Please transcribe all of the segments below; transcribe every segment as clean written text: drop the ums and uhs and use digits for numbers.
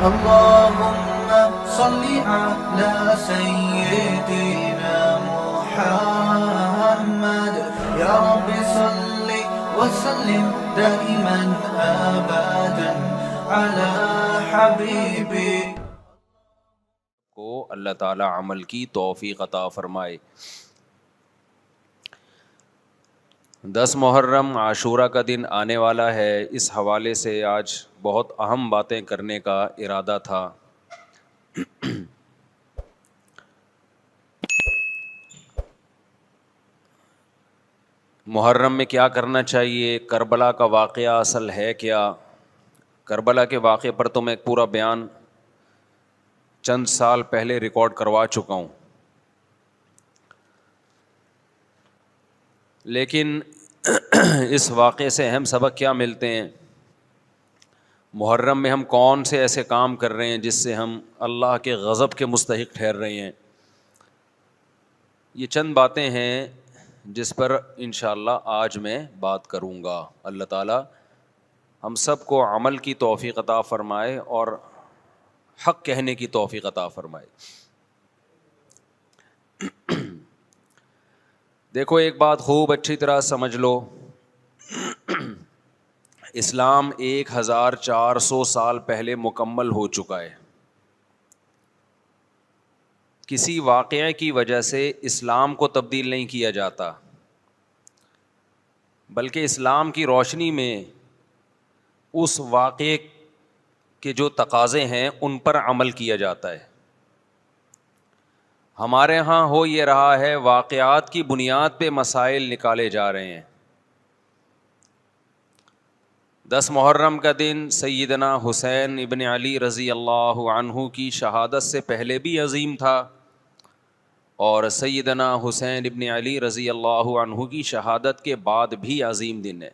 اللهم صل على سيدنا محمد يا رب صل وسلم دائما ابدا على حبيبي کو اللہ تعالی عمل کی توفیق عطا فرمائے۔ 10 محرم عاشورہ کا دن آنے والا ہے، اس حوالے سے آج بہت اہم باتیں کرنے کا ارادہ تھا۔ محرم میں کیا کرنا چاہیے، کربلا کا واقعہ اصل ہے کیا؟ کربلا کے واقعے پر تو میں ایک پورا بیان چند سال پہلے ریکارڈ کروا چکا ہوں، لیکن اس واقعے سے اہم سبق کیا ملتے ہیں؟ محرم میں ہم کون سے ایسے کام کر رہے ہیں جس سے ہم اللہ کے غضب کے مستحق ٹھہر رہے ہیں؟ یہ چند باتیں ہیں جس پر انشاءاللہ آج میں بات کروں گا۔ اللہ تعالی ہم سب کو عمل کی توفیق عطا فرمائے اور حق کہنے کی توفیق عطا فرمائے۔ دیکھو ایک بات خوب اچھی طرح سمجھ لو، اسلام 1400 سال پہلے مکمل ہو چکا ہے۔ کسی واقعے کی وجہ سے اسلام کو تبدیل نہیں کیا جاتا، بلکہ اسلام کی روشنی میں اس واقعے کے جو تقاضے ہیں ان پر عمل کیا جاتا ہے۔ ہمارے ہاں ہو یہ رہا ہے، واقعات کی بنیاد پہ مسائل نکالے جا رہے ہیں۔ 10 محرم کا دن سیدنا حسین ابن علی رضی اللہ عنہ کی شہادت سے پہلے بھی عظیم تھا، اور سیدنا حسین ابن علی رضی اللہ عنہ کی شہادت کے بعد بھی عظیم دن ہے۔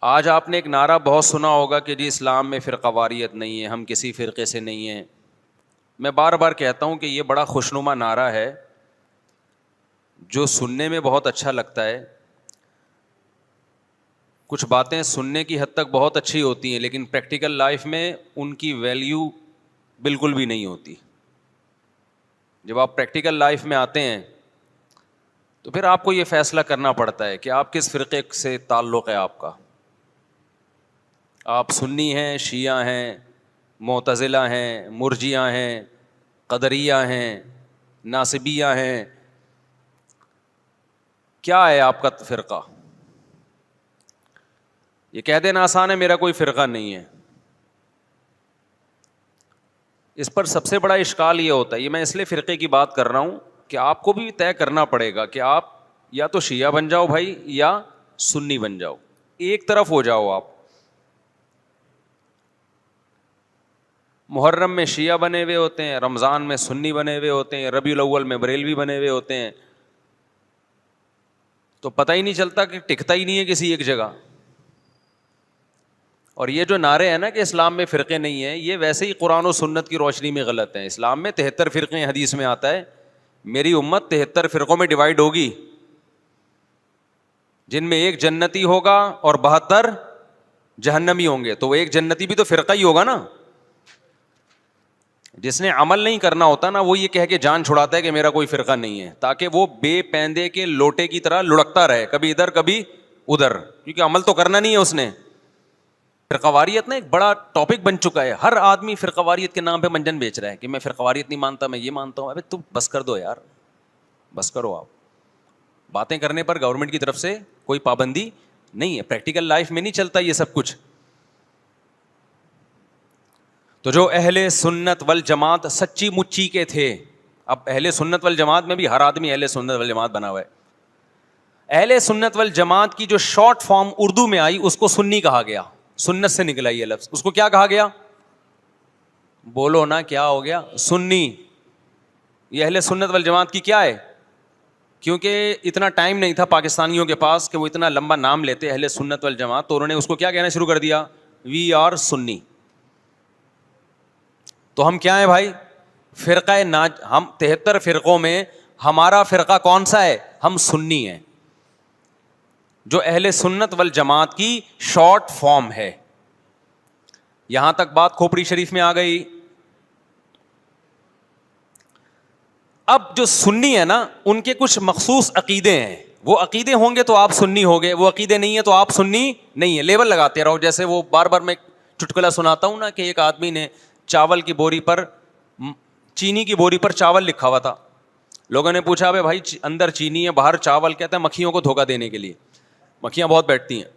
آج آپ نے ایک نعرہ بہت سنا ہوگا کہ جی اسلام میں فرقہ واریت نہیں ہے، ہم کسی فرقے سے نہیں ہیں۔ میں بار بار کہتا ہوں کہ یہ بڑا خوشنما نعرہ ہے جو سننے میں بہت اچھا لگتا ہے۔ کچھ باتیں سننے کی حد تک بہت اچھی ہوتی ہیں، لیکن پریکٹیکل لائف میں ان کی ویلیو بالکل بھی نہیں ہوتی۔ جب آپ پریکٹیکل لائف میں آتے ہیں تو پھر آپ کو یہ فیصلہ کرنا پڑتا ہے کہ آپ کس فرقے سے تعلق ہے آپ کا۔ آپ سنی ہیں، شیعہ ہیں، معتزلہ ہیں، مرجیہ ہیں، قدریہ ہیں، ناصبیہ ہیں، کیا ہے آپ کا فرقہ؟ یہ کہہ دینا آسان ہے، میرا کوئی فرقہ نہیں ہے۔ اس پر سب سے بڑا اشکال یہ ہوتا ہے، یہ میں اس لیے فرقے کی بات کر رہا ہوں کہ آپ کو بھی طے کرنا پڑے گا کہ آپ یا تو شیعہ بن جاؤ بھائی، یا سنی بن جاؤ، ایک طرف ہو جاؤ آپ۔ محرم میں شیعہ بنے ہوئے ہوتے ہیں، رمضان میں سنی بنے ہوئے ہوتے ہیں، ربیع الاول میں بریلوی بنے ہوئے ہوتے ہیں، تو پتہ ہی نہیں چلتا کہ ٹکتا ہی نہیں ہے کسی ایک جگہ۔ اور یہ جو نعرے ہیں نا کہ اسلام میں فرقے نہیں ہیں، یہ ویسے ہی قرآن و سنت کی روشنی میں غلط ہیں۔ اسلام میں 73 فرقے، حدیث میں آتا ہے میری امت 73 فرقوں میں ڈیوائیڈ ہوگی، جن میں ایک جنتی ہوگا اور 72 جہنمی ہوں گے۔ تو وہ ایک جنتی بھی تو فرقہ ہی ہوگا نا۔ جس نے عمل نہیں کرنا ہوتا نا، وہ یہ کہہ کے جان چھڑاتا ہے کہ میرا کوئی فرقہ نہیں ہے، تاکہ وہ بے پیندے کے لوٹے کی طرح لڑکتا رہے، کبھی ادھر کبھی ادھر، کیونکہ عمل تو کرنا نہیں ہے اس نے۔ فرقہ واریت نا ایک بڑا ٹاپک بن چکا ہے، ہر آدمی فرقہ واریت کے نام پہ منجن بیچ رہا ہے کہ میں فرقہ واریت نہیں مانتا، میں یہ مانتا ہوں۔ ابے تم بس کر دو یار، بس کرو۔ آپ باتیں کرنے پر گورنمنٹ کی طرف سے کوئی پابندی نہیں ہے، پریکٹیکل لائف میں نہیں چلتا یہ سب کچھ۔ تو جو اہل سنت والجماعت سچی مچی کے تھے، اب اہل سنت والجماعت میں بھی ہر آدمی اہل سنت والجماعت بنا ہوا ہے۔ اہل سنت والجماعت کی جو شارٹ فارم اردو میں آئی اس کو سنی کہا گیا، سنت سے نکلا یہ لفظ۔ اس کو کیا کہا گیا؟ بولو نا کیا ہو گیا؟ سنی۔ یہ اہل سنت والجماعت کی کیا ہے؟ کیونکہ اتنا ٹائم نہیں تھا پاکستانیوں کے پاس کہ وہ اتنا لمبا نام لیتے اہل سنت والجماعت، تو انہوں نے اس کو کیا کہنا شروع کر دیا؟ وی آر سنی۔ تو ہم کیا ہیں بھائی؟ فرقہ ہم 73 فرقوں میں ہمارا فرقہ کون سا ہے؟ ہم سنی ہیں۔ جو اہل سنت والجماعت کی شارٹ فارم ہے. یہاں تک بات کھوپڑی شریف میں آ گئی. اب جو سنی ہے نا, ان کے کچھ مخصوص عقیدے ہیں. وہ عقیدے ہوں گے تو آپ سنی ہوگے, وہ عقیدے نہیں ہیں تو آپ سنی نہیں ہے. لیبل لگاتے رہو. جیسے وہ بار بار میں چٹکلا سناتا ہوں نا کہ ایک آدمی نے چاول کی بوری پر, چینی کی بوری پر چاول لکھا ہوا تھا. لوگوں نے پوچھا بھائی بھائی اندر چینی ہے باہر چاول, کہتا ہے مکھیوں کو دھوکہ دینے کے لیے, مکھیاں بہت بیٹھتی ہیں.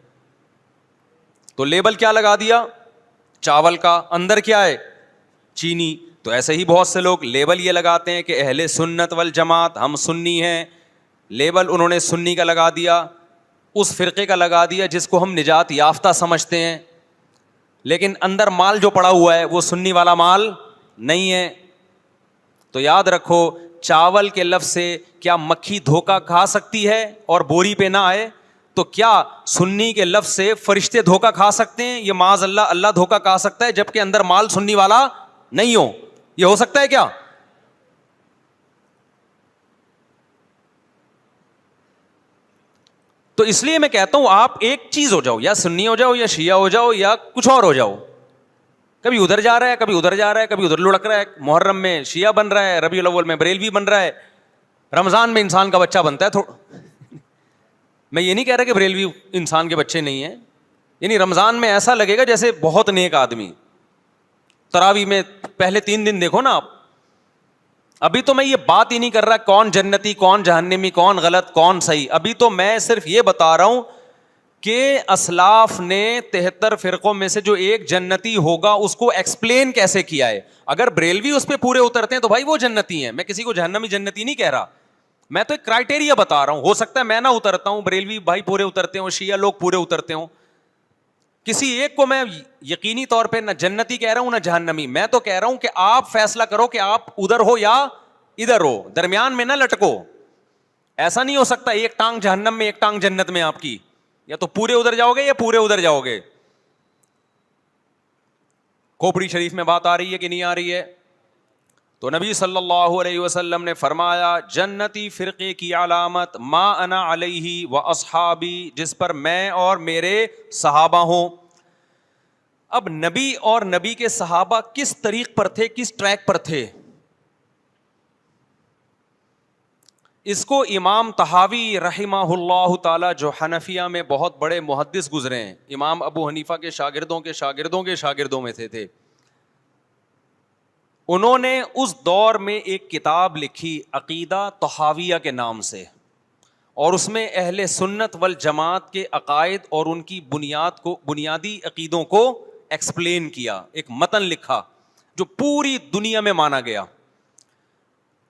تو لیبل کیا لگا دیا چاول کا, اندر کیا ہے چینی. تو ایسے ہی بہت سے لوگ لیبل یہ لگاتے ہیں کہ اہل سنت والجماعت ہم سنی ہیں. لیبل انہوں نے سنی کا لگا دیا, اس فرقے کا لگا دیا جس کو ہم نجات یافتہ سمجھتے ہیں, لیکن اندر مال جو پڑا ہوا ہے وہ سنی والا مال نہیں ہے. تو یاد رکھو چاول کے لفظ سے کیا مکھی دھوکہ کھا سکتی ہے اور بوری پہ نہ آئے؟ تو کیا سنی کے لفظ سے فرشتے دھوکہ کھا سکتے ہیں؟ یہ معاذ اللہ, اللہ دھوکہ کھا سکتا ہے جبکہ اندر مال سنی والا نہیں ہو. یہ ہو سکتا ہے کیا؟ تو اس لیے میں کہتا ہوں آپ ایک چیز ہو جاؤ, یا سنی ہو جاؤ یا شیعہ ہو جاؤ یا کچھ اور ہو جاؤ. کبھی ادھر جا رہا ہے کبھی ادھر جا رہا ہے, کبھی ادھر لڑک رہا ہے. محرم میں شیعہ بن رہا ہے, ربیع الاول میں بریلوی بن رہا ہے, رمضان میں انسان کا بچہ بنتا ہے. میں یہ نہیں کہہ رہا کہ بریلوی انسان کے بچے نہیں ہیں, یعنی رمضان میں ایسا لگے گا جیسے بہت نیک آدمی. تراویح میں پہلے 3 دن دیکھو نا آپ. ابھی تو میں یہ بات ہی نہیں کر رہا کون جنتی کون جہنمی کون غلط کون صحیح. ابھی تو میں صرف یہ بتا رہا ہوں کہ اسلاف نے 73 فرقوں میں سے جو ایک جنتی ہوگا اس کو ایکسپلین کیسے کیا ہے. اگر بریلوی اس پہ پورے اترتے ہیں تو بھائی وہ جنتی ہیں. میں کسی کو جہنمی جنتی نہیں کہہ رہا, میں تو ایک کرائٹیریا بتا رہا ہوں. ہو سکتا ہے میں نہ اترتا ہوں, بریلوی بھائی پورے اترتے ہوں, شیعہ لوگ پورے اترتے ہوں. کسی ایک کو میں یقینی طور پہ نہ جنتی کہہ رہا ہوں نہ جہنمی. میں تو کہہ رہا ہوں کہ آپ فیصلہ کرو کہ آپ ادھر ہو یا ادھر ہو, درمیان میں نہ لٹکو. ایسا نہیں ہو سکتا ایک ٹانگ جہنم میں ایک ٹانگ جنت میں آپ کی, یا تو پورے ادھر جاؤ گے یا پورے ادھر جاؤ گے. کھوپڑی شریف میں بات آ رہی ہے کہ نہیں آ رہی ہے؟ تو نبی صلی اللہ علیہ وسلم نے فرمایا جنتی فرقے کی علامت ما انا علیہ و اصحابی, جس پر میں اور میرے صحابہ ہوں. اب نبی اور نبی کے صحابہ کس طریق پر تھے, کس ٹریک پر تھے؟ اس کو امام طحاوی رحمہ اللہ تعالی جو حنفیہ میں بہت بڑے محدث گزرے ہیں, امام ابو حنیفہ کے شاگردوں کے شاگردوں کے شاگردوں میں تھے. انہوں نے اس دور میں ایک کتاب لکھی عقیدہ طحاویہ کے نام سے, اور اس میں اہل سنت والجماعت کے عقائد اور ان کی بنیادی عقیدوں کو ایکسپلین کیا. ایک متن لکھا جو پوری دنیا میں مانا گیا,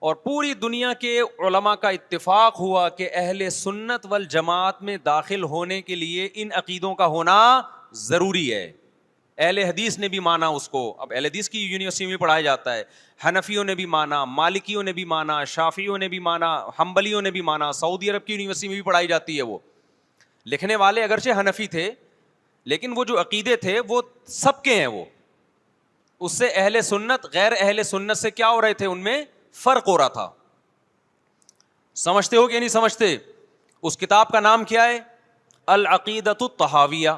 اور پوری دنیا کے علماء کا اتفاق ہوا کہ اہل سنت والجماعت میں داخل ہونے کے لیے ان عقیدوں کا ہونا ضروری ہے. اہل حدیث نے بھی مانا اس کو. اب اہل حدیث کی یونیورسٹی میں پڑھایا جاتا ہے. حنفیوں نے بھی مانا, مالکیوں نے بھی مانا, شافعیوں نے بھی مانا, حنبلیوں نے بھی مانا. سعودی عرب کی یونیورسٹی میں بھی پڑھائی جاتی ہے. وہ لکھنے والے اگرچہ حنفی تھے لیکن وہ جو عقیدے تھے وہ سب کے ہیں. وہ اس سے اہل سنت غیر اہل سنت سے کیا ہو رہے تھے, ان میں فرق ہو رہا تھا. سمجھتے ہو کہ نہیں سمجھتے؟ اس کتاب کا نام کیا ہے؟ العقیدۃ الطحاویہ.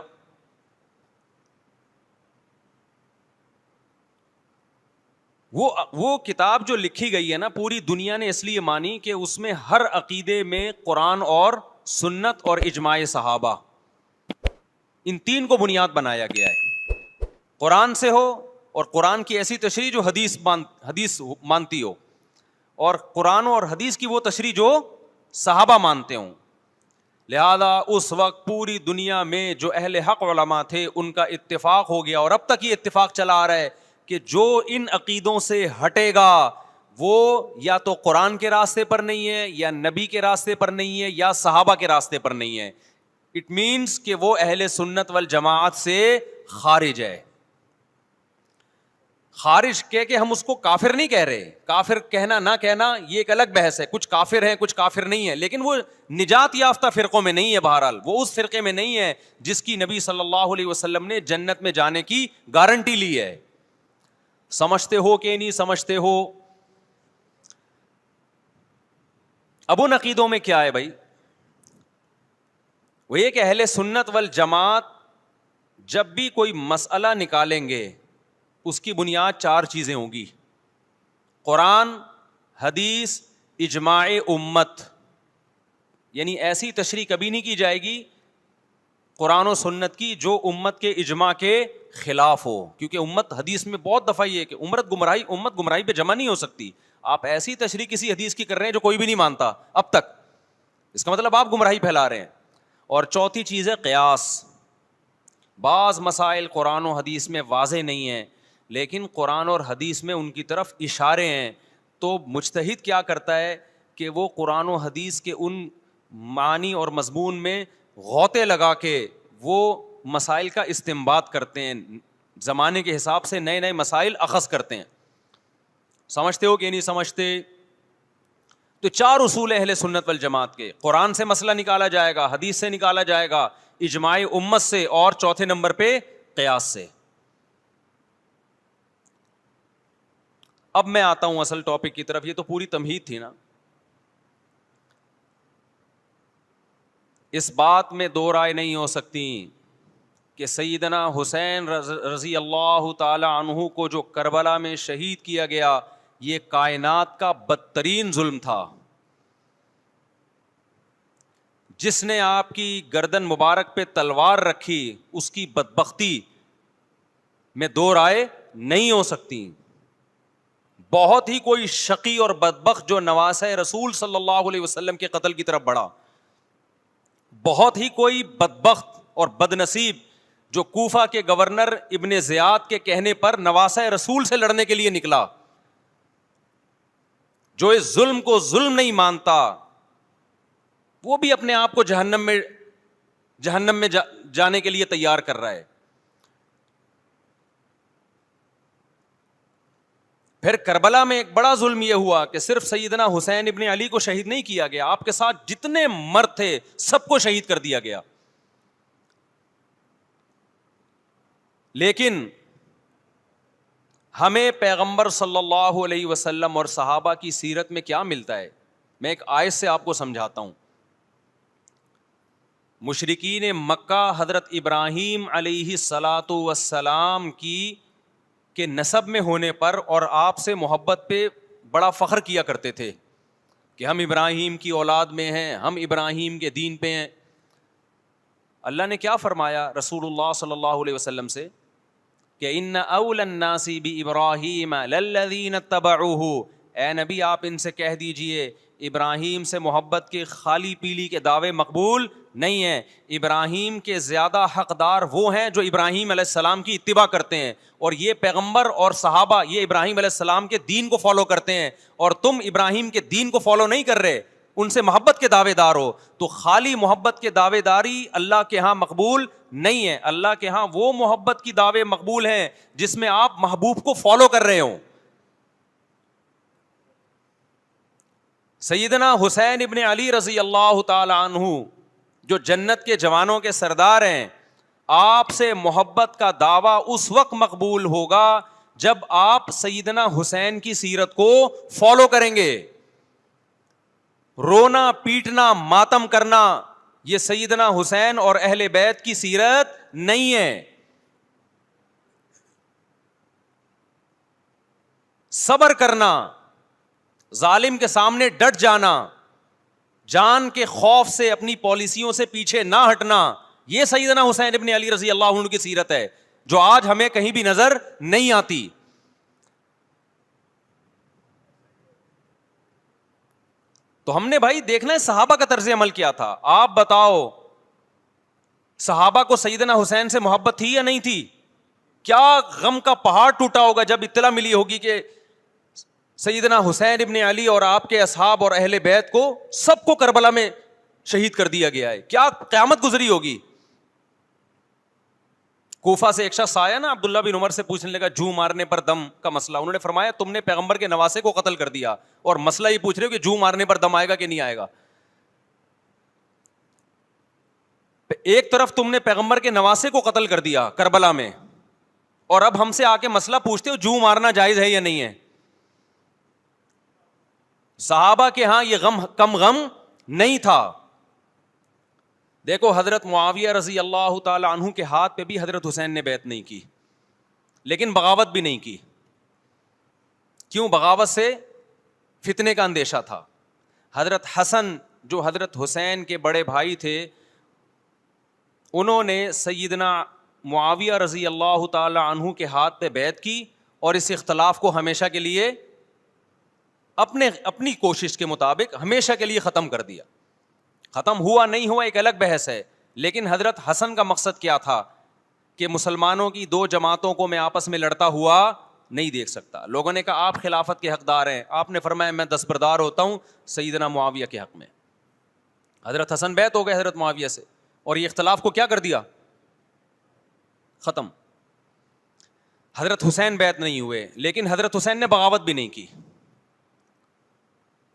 وہ کتاب جو لکھی گئی ہے نا, پوری دنیا نے اس لیے مانی کہ اس میں ہر عقیدے میں قرآن اور سنت اور اجماع صحابہ, ان 3 کو بنیاد بنایا گیا ہے. قرآن سے ہو, اور قرآن کی ایسی تشریح جو حدیث مانتی ہو, اور قرآن اور حدیث کی وہ تشریح جو صحابہ مانتے ہوں. لہذا اس وقت پوری دنیا میں جو اہل حق علماء تھے ان کا اتفاق ہو گیا, اور اب تک یہ اتفاق چلا آ رہا ہے کہ جو ان عقیدوں سے ہٹے گا وہ یا تو قرآن کے راستے پر نہیں ہے, یا نبی کے راستے پر نہیں ہے, یا صحابہ کے راستے پر نہیں ہے. اٹ مینس کہ وہ اہل سنت والجماعت سے خارج ہے. خارج کہہ کے ہم اس کو کافر نہیں کہہ رہے. کافر کہنا نہ کہنا یہ ایک الگ بحث ہے. کچھ کافر ہیں کچھ کافر نہیں ہے, لیکن وہ نجات یافتہ فرقوں میں نہیں ہے. بہرحال وہ اس فرقے میں نہیں ہے جس کی نبی صلی اللہ علیہ وسلم نے جنت میں جانے کی گارنٹی لی ہے. سمجھتے ہو کہ نہیں سمجھتے ہو؟ اب ان عقیدوں میں کیا ہے بھائی؟ وہ یہ کہ اہل سنت والجماعت جب بھی کوئی مسئلہ نکالیں گے اس کی بنیاد 4 چیزیں ہوں گی: قرآن، حدیث، اجماع امت. یعنی ایسی تشریح کبھی نہیں کی جائے گی قرآن و سنت کی جو امت کے اجماع کے خلاف ہو، کیونکہ امت حدیث میں بہت دفعہ یہ ہے کہ امت گمراہی پہ جمع نہیں ہو سکتی. آپ ایسی تشریح کسی حدیث کی کر رہے ہیں جو کوئی بھی نہیں مانتا اب تک، اس کا مطلب آپ گمراہی پھیلا رہے ہیں. اور چوتھی چیز ہے قیاس. بعض مسائل قرآن و حدیث میں واضح نہیں ہیں لیکن قرآن اور حدیث میں ان کی طرف اشارے ہیں، تو مجتہد کیا کرتا ہے کہ وہ قرآن و حدیث کے ان معنی اور مضمون میں غوطے لگا کے وہ مسائل کا استنباط کرتے ہیں، زمانے کے حساب سے نئے نئے مسائل اخذ کرتے ہیں. سمجھتے ہو کہ نہیں سمجھتے؟ تو 4 اصول اہل سنت والجماعت کے: قرآن سے مسئلہ نکالا جائے گا، حدیث سے نکالا جائے گا، اجماع امت سے، اور چوتھے نمبر پہ قیاس سے. اب میں آتا ہوں اصل ٹاپک کی طرف. یہ تو پوری تمہید تھی نا. اس بات میں 2 رائے نہیں ہو سکتی کہ سیدنا حسین رضی اللہ تعالی عنہ کو جو کربلا میں شہید کیا گیا یہ کائنات کا بدترین ظلم تھا. جس نے آپ کی گردن مبارک پہ تلوار رکھی اس کی بدبختی میں 2 رائے نہیں ہو سکتی. بہت ہی کوئی شقی اور بدبخت جو نواسہ رسول صلی اللہ علیہ وسلم کے قتل کی طرف بڑھا، بہت ہی کوئی بدبخت اور بد نصیب جو کوفہ کے گورنر ابن زیاد کے کہنے پر نواسہ رسول سے لڑنے کے لیے نکلا، جو اس ظلم کو ظلم نہیں مانتا، وہ بھی اپنے آپ کو جہنم میں جانے کے لیے تیار کر رہا ہے. پھر کربلا میں ایک بڑا ظلم یہ ہوا کہ صرف سیدنا حسین ابن علی کو شہید نہیں کیا گیا، آپ کے ساتھ جتنے مرد تھے سب کو شہید کر دیا گیا. لیکن ہمیں پیغمبر صلی اللہ علیہ وسلم اور صحابہ کی سیرت میں کیا ملتا ہے؟ میں ایک آیت سے آپ کو سمجھاتا ہوں. مشرکین مکہ حضرت ابراہیم علیہ الصلاۃ والسلام کے نسب میں ہونے پر اور آپ سے محبت پہ بڑا فخر کیا کرتے تھے کہ ہم ابراہیم کی اولاد میں ہیں، ہم ابراہیم کے دین پہ ہیں. اللہ نے کیا فرمایا رسول اللہ صلی اللہ علیہ وسلم سے کہ ان اول الناس بابراہیم للذین اتبعوہ، اے نبی آپ ان سے کہہ دیجئے ابراہیم سے محبت کے خالی پیلی کے دعوے مقبول نہیں ہیں. ابراہیم کے زیادہ حقدار وہ ہیں جو ابراہیم علیہ السلام کی اتباع کرتے ہیں، اور یہ پیغمبر اور صحابہ یہ ابراہیم علیہ السلام کے دین کو فالو کرتے ہیں، اور تم ابراہیم کے دین کو فالو نہیں کر رہے، ان سے محبت کے دعوے دار ہو. تو خالی محبت کے دعوے داری اللہ کے ہاں مقبول نہیں ہے. اللہ کے ہاں وہ محبت کی دعوے مقبول ہیں جس میں آپ محبوب کو فالو کر رہے ہوں. سیدنا حسین ابن علی رضی اللہ تعالی عنہ جو جنت کے جوانوں کے سردار ہیں، آپ سے محبت کا دعویٰ اس وقت مقبول ہوگا جب آپ سیدنا حسین کی سیرت کو فالو کریں گے. رونا پیٹنا ماتم کرنا یہ سیدنا حسین اور اہل بیت کی سیرت نہیں ہے. صبر کرنا، ظالم کے سامنے ڈٹ جانا، جان کے خوف سے اپنی پالیسیوں سے پیچھے نہ ہٹنا، یہ سیدنا حسین ابن علی رضی اللہ عنہ کی سیرت ہے جو آج ہمیں کہیں بھی نظر نہیں آتی. تو ہم نے بھائی دیکھنا ہے صحابہ کا طرز عمل کیا تھا. آپ بتاؤ صحابہ کو سیدنا حسین سے محبت تھی یا نہیں تھی؟ کیا غم کا پہاڑ ٹوٹا ہوگا جب اطلاع ملی ہوگی کہ سیدنا حسین ابن علی اور آپ کے اصحاب اور اہل بیت کو سب کو کربلا میں شہید کر دیا گیا ہے. کیا قیامت گزری ہوگی. کوفہ سے ایک شخص آیا نا عبداللہ بن عمر سے پوچھنے لگا جو مارنے پر دم کا مسئلہ. انہوں نے فرمایا تم نے پیغمبر کے نواسے کو قتل کر دیا اور مسئلہ یہ پوچھ رہے ہو کہ جو مارنے پر دم آئے گا کہ نہیں آئے گا. ایک طرف تم نے پیغمبر کے نواسے کو قتل کر دیا کربلا میں، اور اب ہم سے آ کے مسئلہ پوچھتے ہو جو مارنا جائز ہے یا نہیں ہے. صحابہ کے ہاں یہ غم کم غم نہیں تھا. دیکھو حضرت معاویہ رضی اللہ تعالی عنہ کے ہاتھ پہ بھی حضرت حسین نے بیعت نہیں کی, لیکن بغاوت بھی نہیں کی. کیوں؟ بغاوت سے فتنے کا اندیشہ تھا. حضرت حسن جو حضرت حسین کے بڑے بھائی تھے, انہوں نے سیدنا معاویہ رضی اللہ تعالی عنہ کے ہاتھ پہ بیعت کی اور اس اختلاف کو ہمیشہ کے لیے اپنی کوشش کے مطابق ہمیشہ کے لیے ختم کر دیا. ختم ہوا نہیں ہوا ایک الگ بحث ہے, لیکن حضرت حسن کا مقصد کیا تھا کہ مسلمانوں کی دو جماعتوں کو میں آپس میں لڑتا ہوا نہیں دیکھ سکتا. لوگوں نے کہا آپ خلافت کے حقدار ہیں, آپ نے فرمایا میں دستبردار ہوتا ہوں سیدنا معاویہ کے حق میں. حضرت حسن بیعت ہو گئے حضرت معاویہ سے, اور یہ اختلاف کو کیا کر دیا؟ ختم. حضرت حسین بیعت نہیں ہوئے, لیکن حضرت حسین نے بغاوت بھی نہیں کی.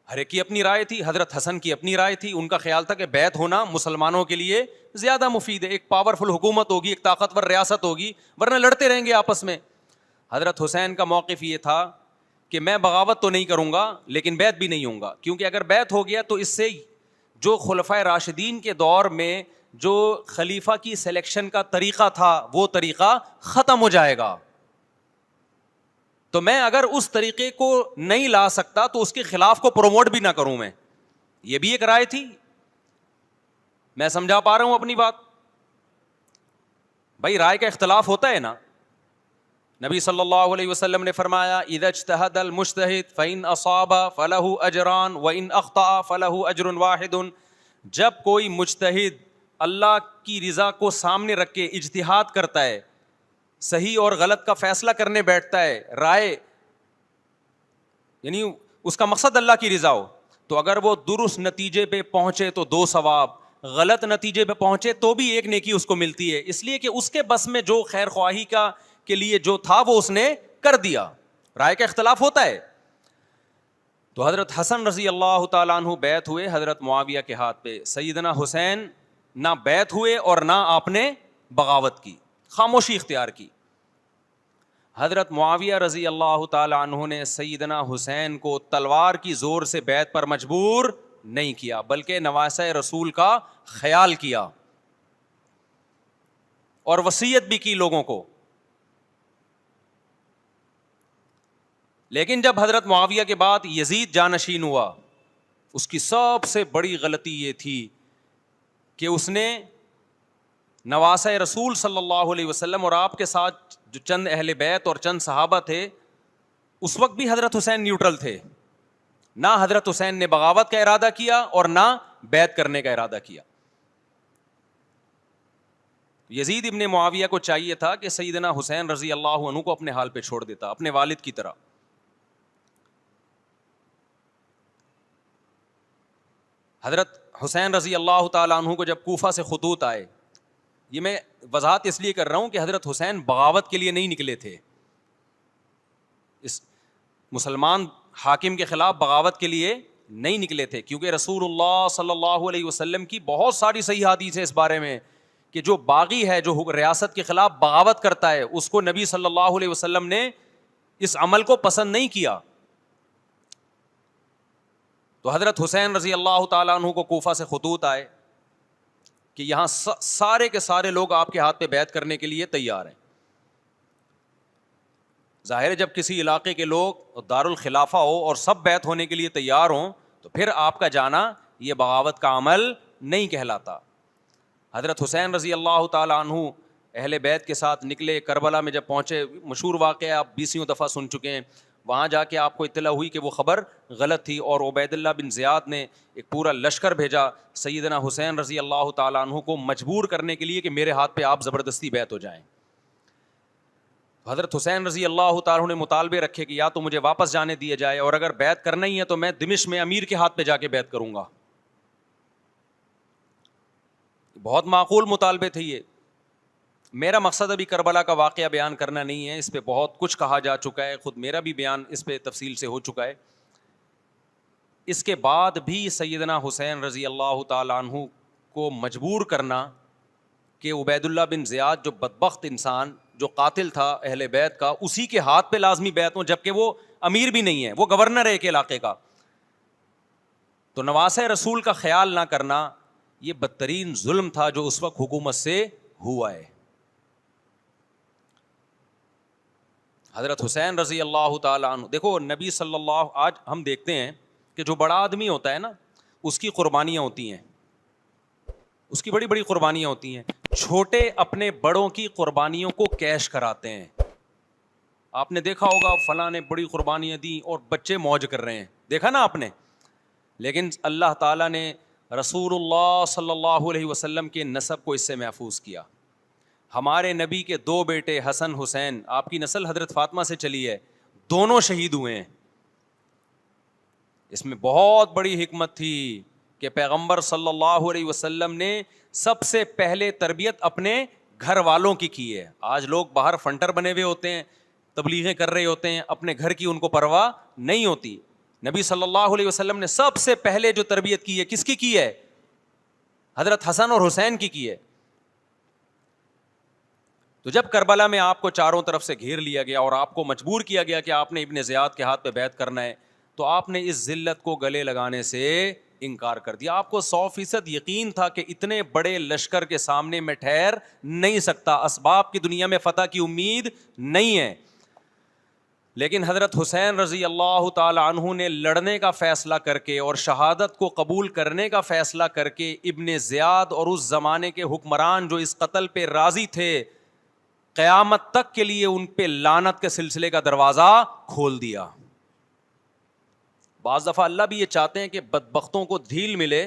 ہر ایک کی اپنی رائے تھی, حضرت حسن کی اپنی رائے تھی. ان کا خیال تھا کہ بیعت ہونا مسلمانوں کے لیے زیادہ مفید ہے, ایک پاورفل حکومت ہوگی, ایک طاقتور ریاست ہوگی, ورنہ لڑتے رہیں گے آپس میں. حضرت حسین کا موقف یہ تھا کہ میں بغاوت تو نہیں کروں گا لیکن بیعت بھی نہیں ہوں گا, کیونکہ اگر بیعت ہو گیا تو اس سے جو خلفائے راشدین کے دور میں جو خلیفہ کی سلیکشن کا طریقہ تھا وہ طریقہ ختم ہو جائے گا. تو میں اگر اس طریقے کو نہیں لا سکتا تو اس کے خلاف کو پروموٹ بھی نہ کروں میں. یہ بھی ایک رائے تھی. میں سمجھا پا رہا ہوں اپنی بات؟ بھائی رائے کا اختلاف ہوتا ہے نا. نبی صلی اللہ علیہ وسلم نے فرمایا اذا اجتہد المجتہد فإن اصاب فلہ اجران وإن اخطأ فلہ اجر واحد. جب کوئی مجتہد اللہ کی رضا کو سامنے رکھ کے اجتہاد کرتا ہے, صحیح اور غلط کا فیصلہ کرنے بیٹھتا ہے, رائے یعنی اس کا مقصد اللہ کی رضا ہو, تو اگر وہ درست نتیجے پہ پہنچے تو 2 ثواب, غلط نتیجے پہ پہنچے تو بھی 1 نیکی اس کو ملتی ہے, اس لیے کہ اس کے بس میں جو خیر خواہی کا کے لیے جو تھا وہ اس نے کر دیا. رائے کا اختلاف ہوتا ہے. تو حضرت حسن رضی اللہ تعالیٰ عنہ بیعت ہوئے حضرت معاویہ کے ہاتھ پہ. سیدنا حسین نہ بیعت ہوئے اور نہ آپ نے بغاوت کی, خاموشی اختیار کی. حضرت معاویہ رضی اللہ تعالیٰ عنہ نے سیدنا حسین کو تلوار کی زور سے بیعت پر مجبور نہیں کیا, بلکہ نواسہ رسول کا خیال کیا اور وصیت بھی کی لوگوں کو. لیکن جب حضرت معاویہ کے بعد یزید جانشین ہوا, اس کی سب سے بڑی غلطی یہ تھی کہ اس نے نواسہ رسول صلی اللہ علیہ وسلم اور آپ کے ساتھ جو چند اہل بیت اور چند صحابہ تھے, اس وقت بھی حضرت حسین نیوٹرل تھے. نہ حضرت حسین نے بغاوت کا ارادہ کیا اور نہ بیعت کرنے کا ارادہ کیا. یزید ابن معاویہ کو چاہیے تھا کہ سیدنا حسین رضی اللہ عنہ کو اپنے حال پہ چھوڑ دیتا, اپنے والد کی طرح. حضرت حسین رضی اللہ تعالیٰ عنہ کو جب کوفہ سے خطوط آئے, یہ میں وضاحت اس لیے کر رہا ہوں کہ حضرت حسین بغاوت کے لیے نہیں نکلے تھے, اس مسلمان حاکم کے خلاف بغاوت کے لیے نہیں نکلے تھے, کیونکہ رسول اللہ صلی اللہ علیہ وسلم کی بہت ساری صحیح حدیث ہے اس بارے میں کہ جو باغی ہے, جو ریاست کے خلاف بغاوت کرتا ہے, اس کو نبی صلی اللہ علیہ وسلم نے اس عمل کو پسند نہیں کیا. تو حضرت حسین رضی اللہ تعالیٰ عنہ کو کوفہ سے خطوط آئے کہ یہاں سارے کے سارے لوگ آپ کے ہاتھ پہ بیعت کرنے کے لیے تیار ہیں. ظاہر ہے جب کسی علاقے کے لوگ دارالخلافہ ہو اور سب بیعت ہونے کے لیے تیار ہوں تو پھر آپ کا جانا یہ بغاوت کا عمل نہیں کہلاتا. حضرت حسین رضی اللہ تعالیٰ عنہ اہل بیت کے ساتھ نکلے, کربلا میں جب پہنچے, مشہور واقعہ آپ 20 دفعہ سن چکے ہیں, وہاں جا کے آپ کو اطلاع ہوئی کہ وہ خبر غلط تھی اور عبید اللہ بن زیاد نے ایک پورا لشکر بھیجا سیدنا حسین رضی اللہ تعالیٰ عنہ کو مجبور کرنے کے لیے کہ میرے ہاتھ پہ آپ زبردستی بیعت ہو جائیں. حضرت حسین رضی اللہ تعالیٰ عنہ نے مطالبے رکھے کہ یا تو مجھے واپس جانے دیا جائے, اور اگر بیعت کرنا ہی ہے تو میں دمشق میں امیر کے ہاتھ پہ جا کے بیعت کروں گا. بہت معقول مطالبے تھے یہ. میرا مقصد ابھی کربلا کا واقعہ بیان کرنا نہیں ہے, اس پہ بہت کچھ کہا جا چکا ہے, خود میرا بھی بیان اس پہ تفصیل سے ہو چکا ہے. اس کے بعد بھی سیدنا حسین رضی اللہ تعالیٰ عنہ کو مجبور کرنا کہ عبید اللہ بن زیاد جو بدبخت انسان جو قاتل تھا اہل بیت کا, اسی کے ہاتھ پہ لازمی بیعت ہوں, جبکہ وہ امیر بھی نہیں ہے, وہ گورنر ہے ایک علاقے کا. تو نواسہ رسول کا خیال نہ کرنا یہ بدترین ظلم تھا جو اس وقت حکومت سے ہوا ہے. حضرت حسین رضی اللہ تعالیٰ عنہ, دیکھو نبی صلی اللہ, آج ہم دیکھتے ہیں کہ جو بڑا آدمی ہوتا ہے نا, اس کی قربانیاں ہوتی ہیں, اس کی بڑی بڑی قربانیاں ہوتی ہیں. چھوٹے اپنے بڑوں کی قربانیوں کو کیش کراتے ہیں. آپ نے دیکھا ہوگا فلاں نے بڑی قربانیاں دی اور بچے موج کر رہے ہیں, دیکھا نا آپ نے. لیکن اللہ تعالیٰ نے رسول اللہ صلی اللہ علیہ وسلم کے نسب کو اس سے محفوظ کیا. ہمارے نبی کے 2 بیٹے حسن حسین, آپ کی نسل حضرت فاطمہ سے چلی ہے, دونوں شہید ہوئے ہیں. اس میں بہت بڑی حکمت تھی کہ پیغمبر صلی اللہ علیہ وسلم نے سب سے پہلے تربیت اپنے گھر والوں کی ہے. آج لوگ باہر فنٹر بنے ہوئے ہوتے ہیں, تبلیغیں کر رہے ہوتے ہیں, اپنے گھر کی ان کو پرواہ نہیں ہوتی. نبی صلی اللہ علیہ وسلم نے سب سے پہلے جو تربیت کی ہے, کس کی ہے؟ حضرت حسن اور حسین کی ہے. تو جب کربلا میں آپ کو چاروں طرف سے گھیر لیا گیا اور آپ کو مجبور کیا گیا کہ آپ نے ابن زیاد کے ہاتھ پہ بیعت کرنا ہے, تو آپ نے اس ذلت کو گلے لگانے سے انکار کر دیا. آپ کو 100% یقین تھا کہ اتنے بڑے لشکر کے سامنے میں ٹھہر نہیں سکتا, اسباب کی دنیا میں فتح کی امید نہیں ہے. لیکن حضرت حسین رضی اللہ تعالی عنہ نے لڑنے کا فیصلہ کر کے اور شہادت کو قبول کرنے کا فیصلہ کر کے ابن زیاد اور اس زمانے کے حکمران جو اس قتل پہ راضی تھے, قیامت تک کے لیے ان پہ لعنت کے سلسلے کا دروازہ کھول دیا. بعض دفعہ اللہ بھی یہ چاہتے ہیں کہ بدبختوں کو ڈھیل ملے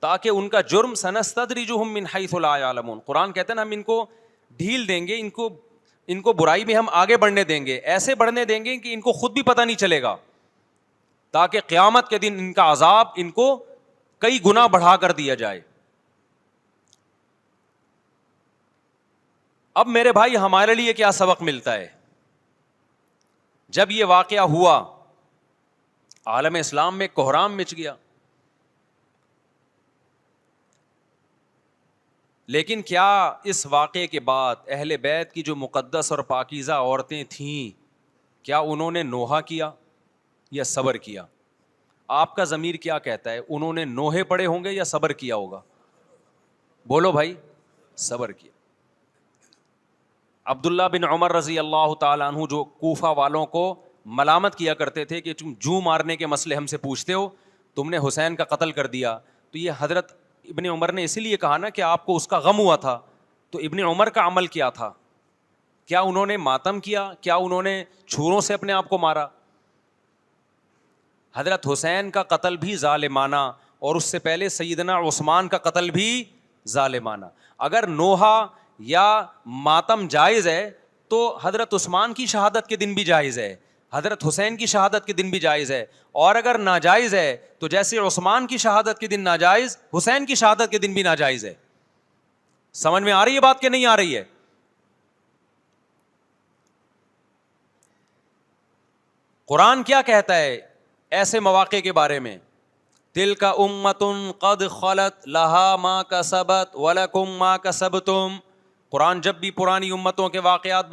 تاکہ ان کا جرم سنستدرجہم من حیث لا یعلمون. قرآن کہتے ہیں نا ہم ان کو ڈھیل دیں گے, ان کو برائی میں ہم آگے بڑھنے دیں گے, ایسے بڑھنے دیں گے کہ ان کو خود بھی پتہ نہیں چلے گا, تاکہ قیامت کے دن ان کا عذاب ان کو کئی گنا بڑھا کر دیا جائے. اب میرے بھائی ہمارے لیے کیا سبق ملتا ہے؟ جب یہ واقعہ ہوا عالم اسلام میں کوہرام مچ گیا, لیکن کیا اس واقعے کے بعد اہل بیت کی جو مقدس اور پاکیزہ عورتیں تھیں, کیا انہوں نے نوحہ کیا یا صبر کیا؟ آپ کا ضمیر کیا کہتا ہے, انہوں نے نوحے پڑے ہوں گے یا صبر کیا ہوگا؟ بولو بھائی, صبر کیا. عبداللہ بن عمر رضی اللہ تعالیٰ عنہ جو کوفہ والوں کو ملامت کیا کرتے تھے کہ تم جو مارنے کے مسئلے ہم سے پوچھتے ہو, تم نے حسین کا قتل کر دیا. تو یہ حضرت ابن عمر نے اسی لیے کہا نا کہ آپ کو اس کا غم ہوا تھا. تو ابن عمر کا عمل کیا تھا؟ کیا انہوں نے ماتم کیا؟ کیا انہوں نے چھروں سے اپنے آپ کو مارا؟ حضرت حسین کا قتل بھی ظالمانہ, اور اس سے پہلے سیدنا عثمان کا قتل بھی ظالمانہ. اگر نوحہ یا ماتم جائز ہے تو حضرت عثمان کی شہادت کے دن بھی جائز ہے, حضرت حسین کی شہادت کے دن بھی جائز ہے. اور اگر ناجائز ہے تو جیسے عثمان کی شہادت کے دن ناجائز, حسین کی شہادت کے دن بھی ناجائز ہے. سمجھ میں آ رہی ہے بات کہ نہیں آ رہی ہے؟ قرآن کیا کہتا ہے ایسے مواقع کے بارے میں؟ تلک امۃ قد خلت لہا ما کسبت ولکم ما کسبتم. قرآن جب بھی پرانی امتوں کے واقعات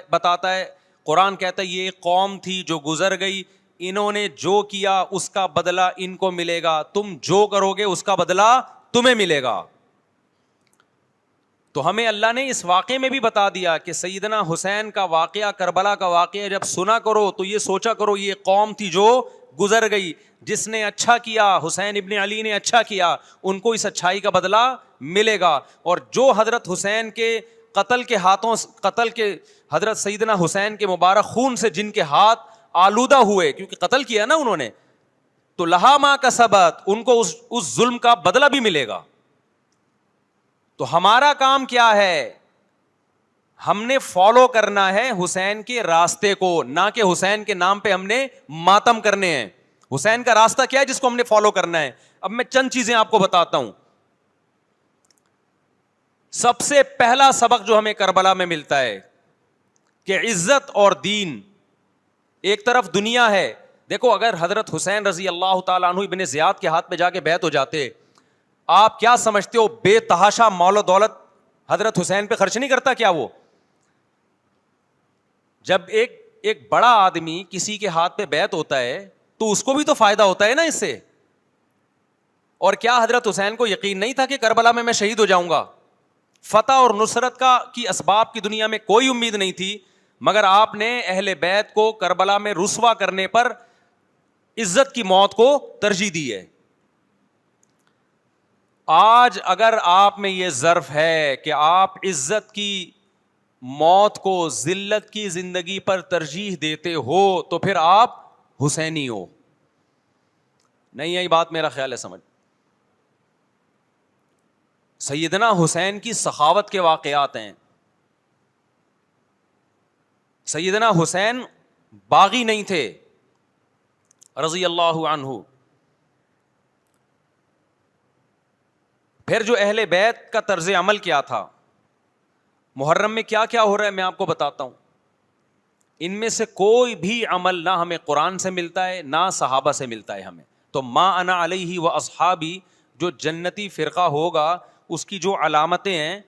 بتاتا ہے, قرآن کہتا ہے یہ ایک قوم تھی جو گزر گئی, انہوں نے جو کیا اس کا بدلہ ان کو ملے گا, تم جو کرو گے اس کا بدلہ تمہیں ملے گا. تو ہمیں اللہ نے اس واقعے میں بھی بتا دیا کہ سیدنا حسین کا واقعہ, کربلا کا واقعہ جب سنا کرو تو یہ سوچا کرو یہ قوم تھی جو گزر گئی, جس نے اچھا کیا, حسین ابن علی نے اچھا کیا, ان کو اس اچھائی کا بدلہ ملے گا. اور جو حضرت حسین کے قتل کے حضرت سیدنا حسین کے مبارک خون سے جن کے ہاتھ آلودہ ہوئے, کیونکہ قتل کیا نا انہوں نے, تو لہا ما کسبت, ان کو اس ظلم کا بدلہ بھی ملے گا. تو ہمارا کام کیا ہے؟ ہم نے فالو کرنا ہے حسین کے راستے کو, نہ کہ حسین کے نام پہ ہم نے ماتم کرنے ہیں. حسین کا راستہ کیا ہے جس کو ہم نے فالو کرنا ہے؟ اب میں چند چیزیں آپ کو بتاتا ہوں. سب سے پہلا سبق جو ہمیں کربلا میں ملتا ہے کہ عزت اور دین, ایک طرف دنیا ہے. دیکھو اگر حضرت حسین رضی اللہ تعالیٰ عنہ ابن زیاد کے ہاتھ پہ جا کے بیعت ہو جاتے, آپ کیا سمجھتے ہو بے تحاشا مال و دولت حضرت حسین پہ خرچ نہیں کرتا کیا وہ؟ جب ایک بڑا آدمی کسی کے ہاتھ پہ بیعت ہوتا ہے تو اس کو بھی تو فائدہ ہوتا ہے نا اس سے. اور کیا حضرت حسین کو یقین نہیں تھا کہ کربلا میں شہید ہو جاؤں گا؟ فتح اور نصرت کی اسباب کی دنیا میں کوئی امید نہیں تھی، مگر آپ نے اہل بیت کو کربلا میں رسوا کرنے پر عزت کی موت کو ترجیح دی ہے۔ آج اگر آپ میں یہ ظرف ہے کہ آپ عزت کی موت کو ذلت کی زندگی پر ترجیح دیتے ہو تو پھر آپ حسینی ہو۔ نہیں آئی بات؟ میرا خیال ہے سمجھ۔ سیدنا حسین کی سخاوت کے واقعات ہیں۔ سیدنا حسین باغی نہیں تھے رضی اللہ عنہ۔ پھر جو اہل بیت کا طرز عمل کیا تھا، محرم میں کیا کیا ہو رہا ہے میں آپ کو بتاتا ہوں۔ ان میں سے کوئی بھی عمل نہ ہمیں قرآن سے ملتا ہے نہ صحابہ سے ملتا ہے ہمیں۔ تو ما انا علیہ و اصحابی جو جنتی فرقہ ہوگا اس کی جو علامتیں ہیں،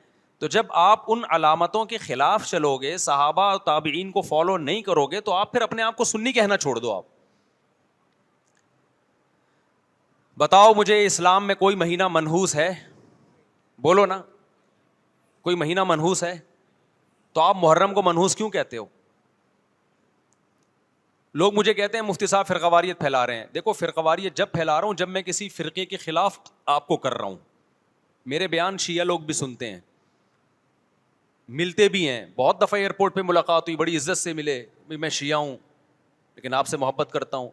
تو جب آپ ان علامتوں کے خلاف چلو گے، صحابہ اور تابعین کو فالو نہیں کرو گے، تو آپ پھر اپنے آپ کو سنی کہنا چھوڑ دو۔ آپ بتاؤ مجھے اسلام میں کوئی مہینہ منحوس ہے؟ بولو نا، کوئی مہینہ منحوس ہے؟ تو آپ محرم کو منحوس کیوں کہتے ہو؟ لوگ مجھے کہتے ہیں مفتی صاحب فرقہ واریت پھیلا رہے ہیں۔ دیکھو، فرقہ واریت جب پھیلا رہا ہوں جب میں کسی فرقے کے خلاف آپ کو کر رہا ہوں۔ میرے بیان شیعہ لوگ بھی سنتے ہیں، ملتے بھی ہیں، بہت دفعہ ایئرپورٹ پہ ملاقات ہوئی، بڑی عزت سے ملے، میں شیعہ ہوں لیکن آپ سے محبت کرتا ہوں۔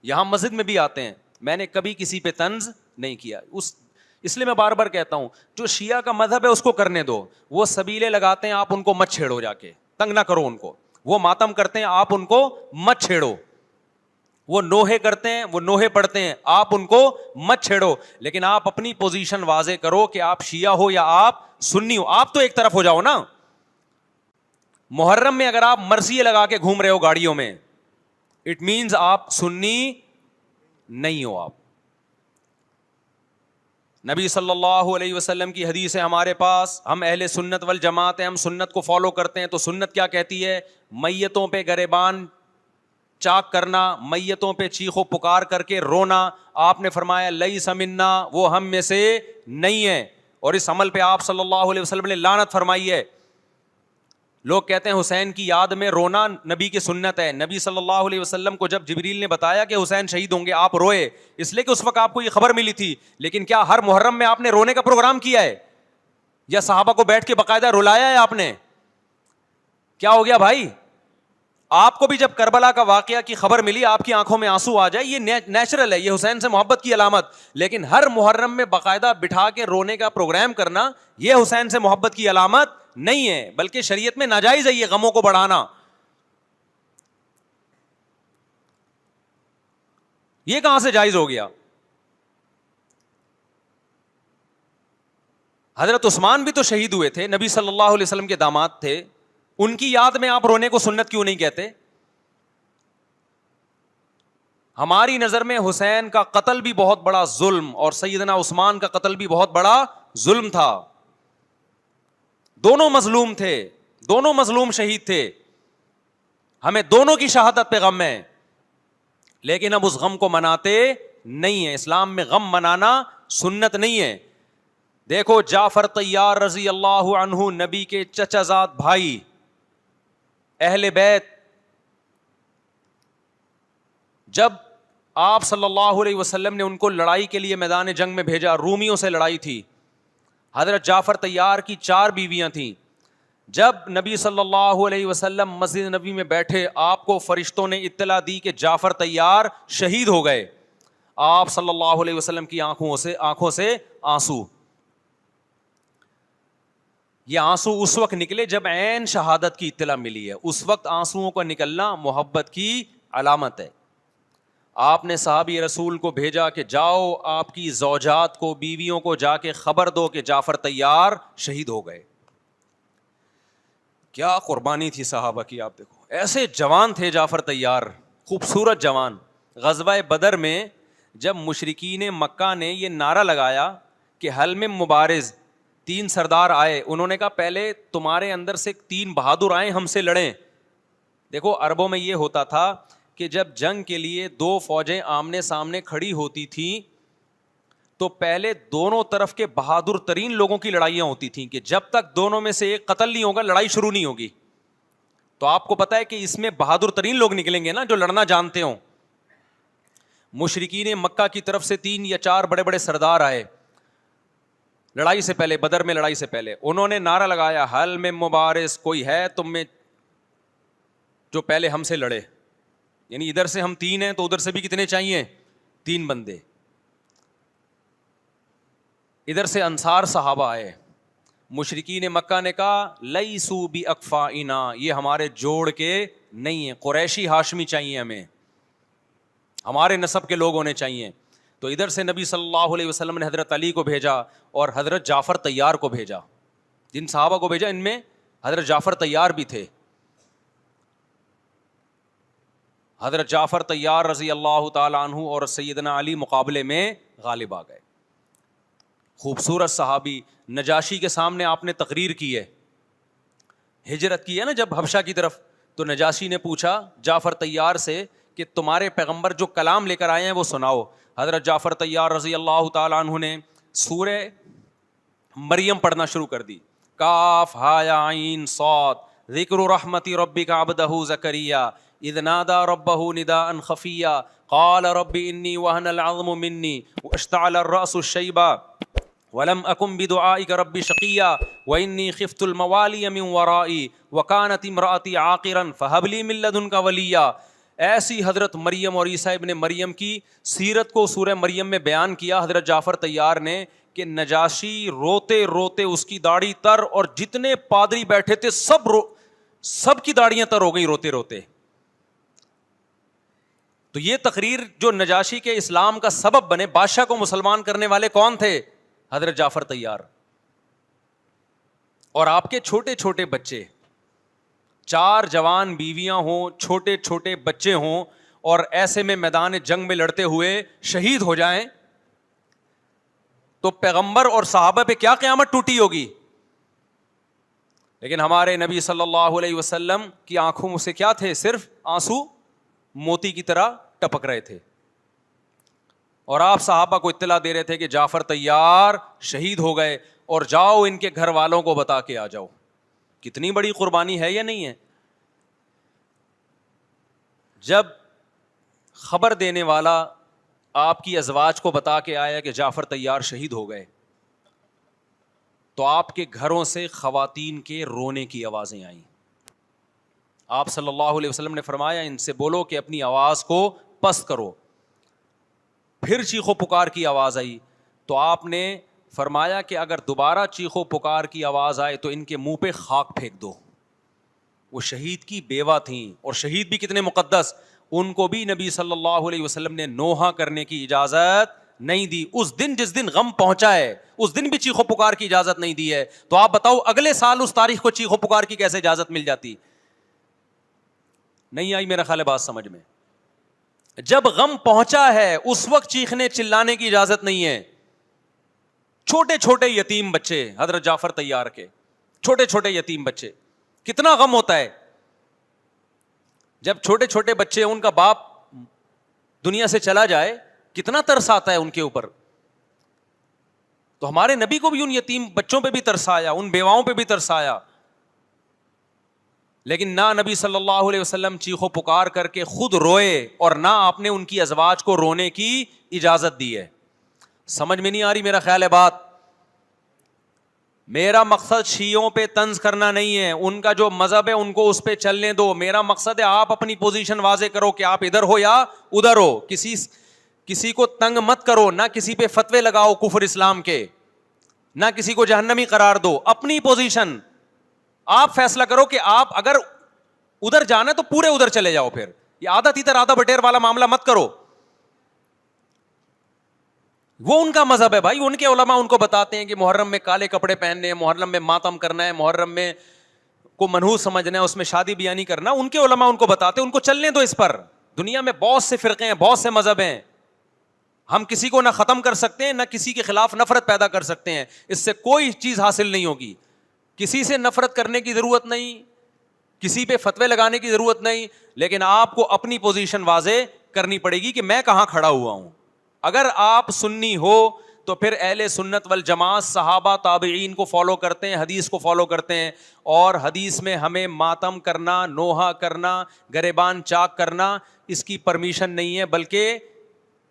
یہاں مسجد میں بھی آتے ہیں، میں نے کبھی کسی پہ طنز نہیں کیا۔ اس لیے میں بار بار کہتا ہوں جو شیعہ کا مذہب ہے اس کو کرنے دو، وہ سبیلے لگاتے ہیں، آپ ان کو مت چھیڑو، جا کے تنگ نہ کرو ان کو۔ وہ ماتم کرتے ہیں، آپ ان کو مت چھیڑو۔ وہ نوحے کرتے ہیں، وہ نوحے پڑھتے ہیں، آپ ان کو مت چھیڑو۔ لیکن آپ اپنی پوزیشن واضح کرو کہ آپ شیعہ ہو یا آپ سنی ہو، آپ تو ایک طرف ہو جاؤ نا۔ محرم میں اگر آپ مرثیے لگا کے گھوم رہے ہو گاڑیوں میں، اٹ مینز آپ سنی نہیں ہو۔ آپ نبی صلی اللہ علیہ وسلم کی حدیث ہے ہمارے پاس، ہم اہل سنت والجماعت ہیں، ہم سنت کو فالو کرتے ہیں۔ تو سنت کیا کہتی ہے؟ میتوں پہ گریبان چاک کرنا، میتوں پہ چیخ و پکار کر کے رونا۔ آپ نے فرمایا لیس منا، وہ ہم میں سے نہیں ہے۔ اور اس عمل پہ آپ صلی اللہ علیہ وسلم نے لعنت فرمائی ہے۔ لوگ کہتے ہیں حسین کی یاد میں رونا نبی کی سنت ہے۔ نبی صلی اللہ علیہ وسلم کو جب جبریل نے بتایا کہ حسین شہید ہوں گے، آپ روئے، اس لیے کہ اس وقت آپ کو یہ خبر ملی تھی۔ لیکن کیا ہر محرم میں آپ نے رونے کا پروگرام کیا ہے؟ یا صحابہ کو بیٹھ کے باقاعدہ رلایا ہے آپ نے؟ کیا ہو گیا بھائی؟ آپ کو بھی جب کربلا کا واقعہ کی خبر ملی، آپ کی آنکھوں میں آنسو آ جائے، یہ نیچرل ہے، یہ حسین سے محبت کی علامت۔ لیکن ہر محرم میں باقاعدہ بٹھا کے رونے کا پروگرام کرنا، یہ حسین سے محبت کی علامت نہیں ہے، بلکہ شریعت میں ناجائز ہے یہ غموں کو بڑھانا۔ یہ کہاں سے جائز ہو گیا؟ حضرت عثمان بھی تو شہید ہوئے تھے، نبی صلی اللہ علیہ وسلم کے داماد تھے، ان کی یاد میں آپ رونے کو سنت کیوں نہیں کہتے؟ ہماری نظر میں حسین کا قتل بھی بہت بڑا ظلم اور سیدنا عثمان کا قتل بھی بہت بڑا ظلم تھا۔ دونوں مظلوم تھے، دونوں مظلوم شہید تھے، ہمیں دونوں کی شہادت پہ غم ہے، لیکن اب اس غم کو مناتے نہیں ہیں۔ اسلام میں غم منانا سنت نہیں ہے۔ دیکھو جعفر طیار رضی اللہ عنہ، نبی کے چچا زاد بھائی، اہل بیت، جب آپ صلی اللہ علیہ وسلم نے ان کو لڑائی کے لیے میدان جنگ میں بھیجا، رومیوں سے لڑائی تھی، حضرت جعفر طیار کی 4 بیویاں تھیں۔ جب نبی صلی اللہ علیہ وسلم مسجد نبی میں بیٹھے، آپ کو فرشتوں نے اطلاع دی کہ جعفر طیار شہید ہو گئے۔ آپ صلی اللہ علیہ وسلم کی آنکھوں سے آنسو، یہ آنسو اس وقت نکلے جب عین شہادت کی اطلاع ملی ہے۔ اس وقت آنسوؤں کا نکلنا محبت کی علامت ہے۔ آپ نے صحابی رسول کو بھیجا کہ جاؤ آپ کی زوجات کو، بیویوں کو جا کے خبر دو کہ جعفر طیار شہید ہو گئے۔ کیا قربانی تھی صحابہ کی! آپ دیکھو، ایسے جوان تھے جعفر طیار، خوبصورت جوان۔ غزوہ بدر میں جب مشرکین مکہ نے یہ نعرہ لگایا کہ حل میں مبارز، 3 سردار آئے، انہوں نے کہا پہلے تمہارے اندر سے 3 بہادر آئیں، ہم سے لڑیں۔ دیکھو عربوں میں یہ ہوتا تھا کہ جب جنگ کے لیے 2 فوجیں آمنے سامنے کھڑی ہوتی تھیں تو پہلے دونوں طرف کے بہادر ترین لوگوں کی لڑائیاں ہوتی تھیں کہ جب تک دونوں میں سے ایک قتل نہیں ہوگا لڑائی شروع نہیں ہوگی. تو آپ کو پتا ہے کہ اس میں بہادر ترین لوگ نکلیں گے نا جو لڑنا جانتے ہوں. مشرکین مکہ کی طرف سے 3 یا 4 بڑے بڑے سردار آئے لڑائی سے پہلے, بدر میں لڑائی سے پہلے. انہوں نے نعرہ لگایا, حل میں مبارز, کوئی ہے تم میں جو پہلے ہم سے لڑے. یعنی ادھر سے ہم 3 ہیں تو ادھر سے بھی کتنے چاہیے, 3 بندے. ادھر سے انصار صحابہ آئے. مشرکین مکہ نے کہا لیسو بی اکفائنا, یہ ہمارے جوڑ کے نہیں ہیں, قریشی ہاشمی چاہیے ہمیں, ہمارے نسب کے لوگ ہونے چاہیے. تو ادھر سے نبی صلی اللہ علیہ وسلم نے حضرت علی کو بھیجا اور حضرت جعفر طیار کو بھیجا. جن صحابہ کو بھیجا ان میں حضرت جعفر طیار بھی تھے. حضرت جعفر طیار رضی اللہ تعالیٰ عنہ اور سیدنا علی مقابلے میں غالب آ گئے. خوبصورت صحابی. نجاشی کے سامنے آپ نے تقریر کی ہے, ہجرت کی ہے نا جب حبشہ کی طرف, تو نجاشی نے پوچھا جعفر طیار سے کہ تمہارے پیغمبر جو کلام لے کر آئے ہیں وہ سناؤ. حضرت جعفر طیار رضی اللہ تعالیٰ عنہ نے سورہ مریم پڑھنا شروع کر دی. کاف ہا یا عین صاد, ذکر رحمت ربک عبدہ زکریا اذ نادى ربه نداء خفيا قال رب اني وهن العظم مني واشتعل الراس شيبا ولم اكن بدعائك رب شقيا واني خفت الموالي من ورائي وكانت امراتي عاقرا فهب لي من لدنك وليا. ایسی حضرت مریم اور عیسیٰ ابن مریم کی سیرت کو سورہ مریم میں بیان کیا حضرت جعفر طیار نے کہ نجاشی روتے روتے اس کی داڑھی تر, اور جتنے پادری بیٹھے تھے سب کی داڑیاں تر ہو گئی روتے روتے. تو یہ تقریر جو نجاشی کے اسلام کا سبب بنے, بادشاہ کو مسلمان کرنے والے کون تھے؟ حضرت جعفر طیار. اور آپ کے چھوٹے چھوٹے بچے, 4 جوان بیویاں ہوں, چھوٹے چھوٹے بچے ہوں, اور ایسے میں میدان جنگ میں لڑتے ہوئے شہید ہو جائیں, تو پیغمبر اور صحابہ پہ کیا قیامت ٹوٹی ہوگی. لیکن ہمارے نبی صلی اللہ علیہ وسلم کی آنکھوں سے کیا تھے؟ صرف آنسو موتی کی طرح ٹپک رہے تھے. اور آپ صحابہ کو اطلاع دے رہے تھے کہ جعفر طیار شہید ہو گئے, اور جاؤ ان کے گھر والوں کو بتا کے آ جاؤ. کتنی بڑی قربانی ہے یا نہیں ہے؟ جب خبر دینے والا آپ کی ازواج کو بتا کے آیا کہ جعفر طیار شہید ہو گئے, تو آپ کے گھروں سے خواتین کے رونے کی آوازیں آئیں. آپ صلی اللہ علیہ وسلم نے فرمایا ان سے بولو کہ اپنی آواز کو پست کرو. پھر چیخو پکار کی آواز آئی, تو آپ نے فرمایا کہ اگر دوبارہ چیخو پکار کی آواز آئے تو ان کے منہ پہ خاک پھینک دو. وہ شہید کی بیوہ تھیں, اور شہید بھی کتنے مقدس, ان کو بھی نبی صلی اللہ علیہ وسلم نے نوحہ کرنے کی اجازت نہیں دی. اس دن جس دن غم پہنچا ہے اس دن بھی چیخو پکار کی اجازت نہیں دی ہے. تو آپ بتاؤ اگلے سال اس تاریخ کو چیخو پکار کی کیسے اجازت مل جاتی؟ نہیں آئی میرا خیال ہے بات سمجھ میں. جب غم پہنچا ہے اس وقت چیخنے چلانے کی اجازت نہیں ہے. چھوٹے چھوٹے یتیم بچے, حضرت جعفر طیار کے چھوٹے چھوٹے یتیم بچے, کتنا غم ہوتا ہے جب چھوٹے چھوٹے بچے ان کا باپ دنیا سے چلا جائے, کتنا ترس آتا ہے ان کے اوپر. تو ہمارے نبی کو بھی ان یتیم بچوں پہ بھی ترس آیا, ان بیواؤں پہ بھی ترس آیا. لیکن نہ نبی صلی اللہ علیہ وسلم چیخو پکار کر کے خود روئے, اور نہ آپ نے ان کی ازواج کو رونے کی اجازت دی ہے. سمجھ میں نہیں آ رہی میرا خیال ہے بات. میرا مقصد شیعوں پہ طنز کرنا نہیں ہے, ان کا جو مذہب ہے ان کو اس پہ چلنے دو. میرا مقصد ہے آپ اپنی پوزیشن واضح کرو کہ آپ ادھر ہو یا ادھر ہو. کسی کو تنگ مت کرو, نہ کسی پہ فتوے لگاؤ کفر اسلام کے, نہ کسی کو جہنمی قرار دو. اپنی پوزیشن آپ فیصلہ کرو کہ آپ اگر ادھر جانا ہے تو پورے ادھر چلے جاؤ. پھر یہ آدھا تیتر آدھا بٹیر والا معاملہ مت کرو. وہ ان کا مذہب ہے بھائی, ان کے علماء ان کو بتاتے ہیں کہ محرم میں کالے کپڑے پہننے ہیں, محرم میں ماتم کرنا ہے, محرم میں کو منحوس سمجھنا ہے, اس میں شادی بیاہ نہیں کرنا. ان کے علماء ان کو بتاتے ہیں, ان کو چلنے دو اس پر. دنیا میں بہت سے فرقے ہیں, بہت سے مذہب ہیں, ہم کسی کو نہ ختم کر سکتے ہیں نہ کسی کے خلاف نفرت پیدا کر سکتے ہیں. اس سے کوئی چیز حاصل نہیں ہوگی. کسی سے نفرت کرنے کی ضرورت نہیں, کسی پہ فتوے لگانے کی ضرورت نہیں, لیکن آپ کو اپنی پوزیشن واضح کرنی پڑے گی کہ میں کہاں کھڑا ہوا ہوں. اگر آپ سنی ہو تو پھر اہل سنت والجماعت صحابہ تابعین کو فالو کرتے ہیں, حدیث کو فالو کرتے ہیں, اور حدیث میں ہمیں ماتم کرنا, نوحہ کرنا, گریبان چاک کرنا اس کی پرمیشن نہیں ہے, بلکہ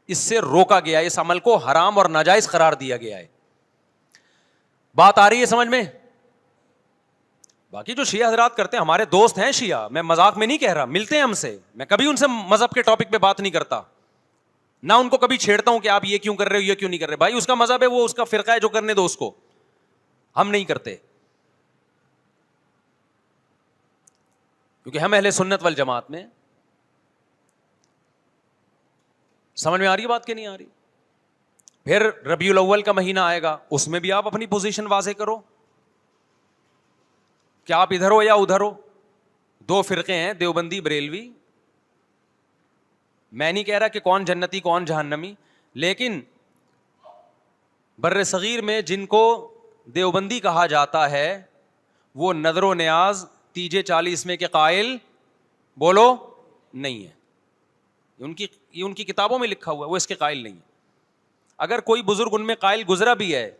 اس سے روکا گیا ہے, اس عمل کو حرام اور ناجائز قرار دیا گیا ہے. بات آ رہی ہے سمجھ میں؟ باقی جو شیعہ حضرات کرتے ہیں, ہمارے دوست ہیں شیعہ, میں مذاق میں نہیں کہہ رہا, ملتے ہیں ہم سے, میں کبھی ان سے مذہب کے ٹاپک پہ بات نہیں کرتا, نہ ان کو کبھی چھیڑتا ہوں کہ آپ یہ کیوں کر رہے ہو, یہ کیوں نہیں کر رہے. بھائی اس کا مذہب ہے, وہ اس کا فرقہ ہے, جو کرنے دو اس کو, ہم نہیں کرتے, کیونکہ ہم اہل سنت والجماعت میں. سمجھ میں آ رہی ہے بات کہ نہیں آ رہی؟ پھر ربیع الاول کا مہینہ آئے گا, اس میں بھی آپ اپنی پوزیشن واضح کرو کہ آپ ادھر ہو یا ادھر ہو. دو فرقے ہیں, دیوبندی بریلوی. میں نہیں کہہ رہا کہ کون جنتی کون جہنمی, لیکن بر صغیر میں جن کو دیوبندی کہا جاتا ہے وہ نظر و نیاز تیجے 40 کے قائل بولو نہیں ہے. یہ ان کی کتابوں میں لکھا ہوا ہے, وہ اس کے قائل نہیں ہے. اگر کوئی بزرگ ان میں قائل گزرا بھی ہے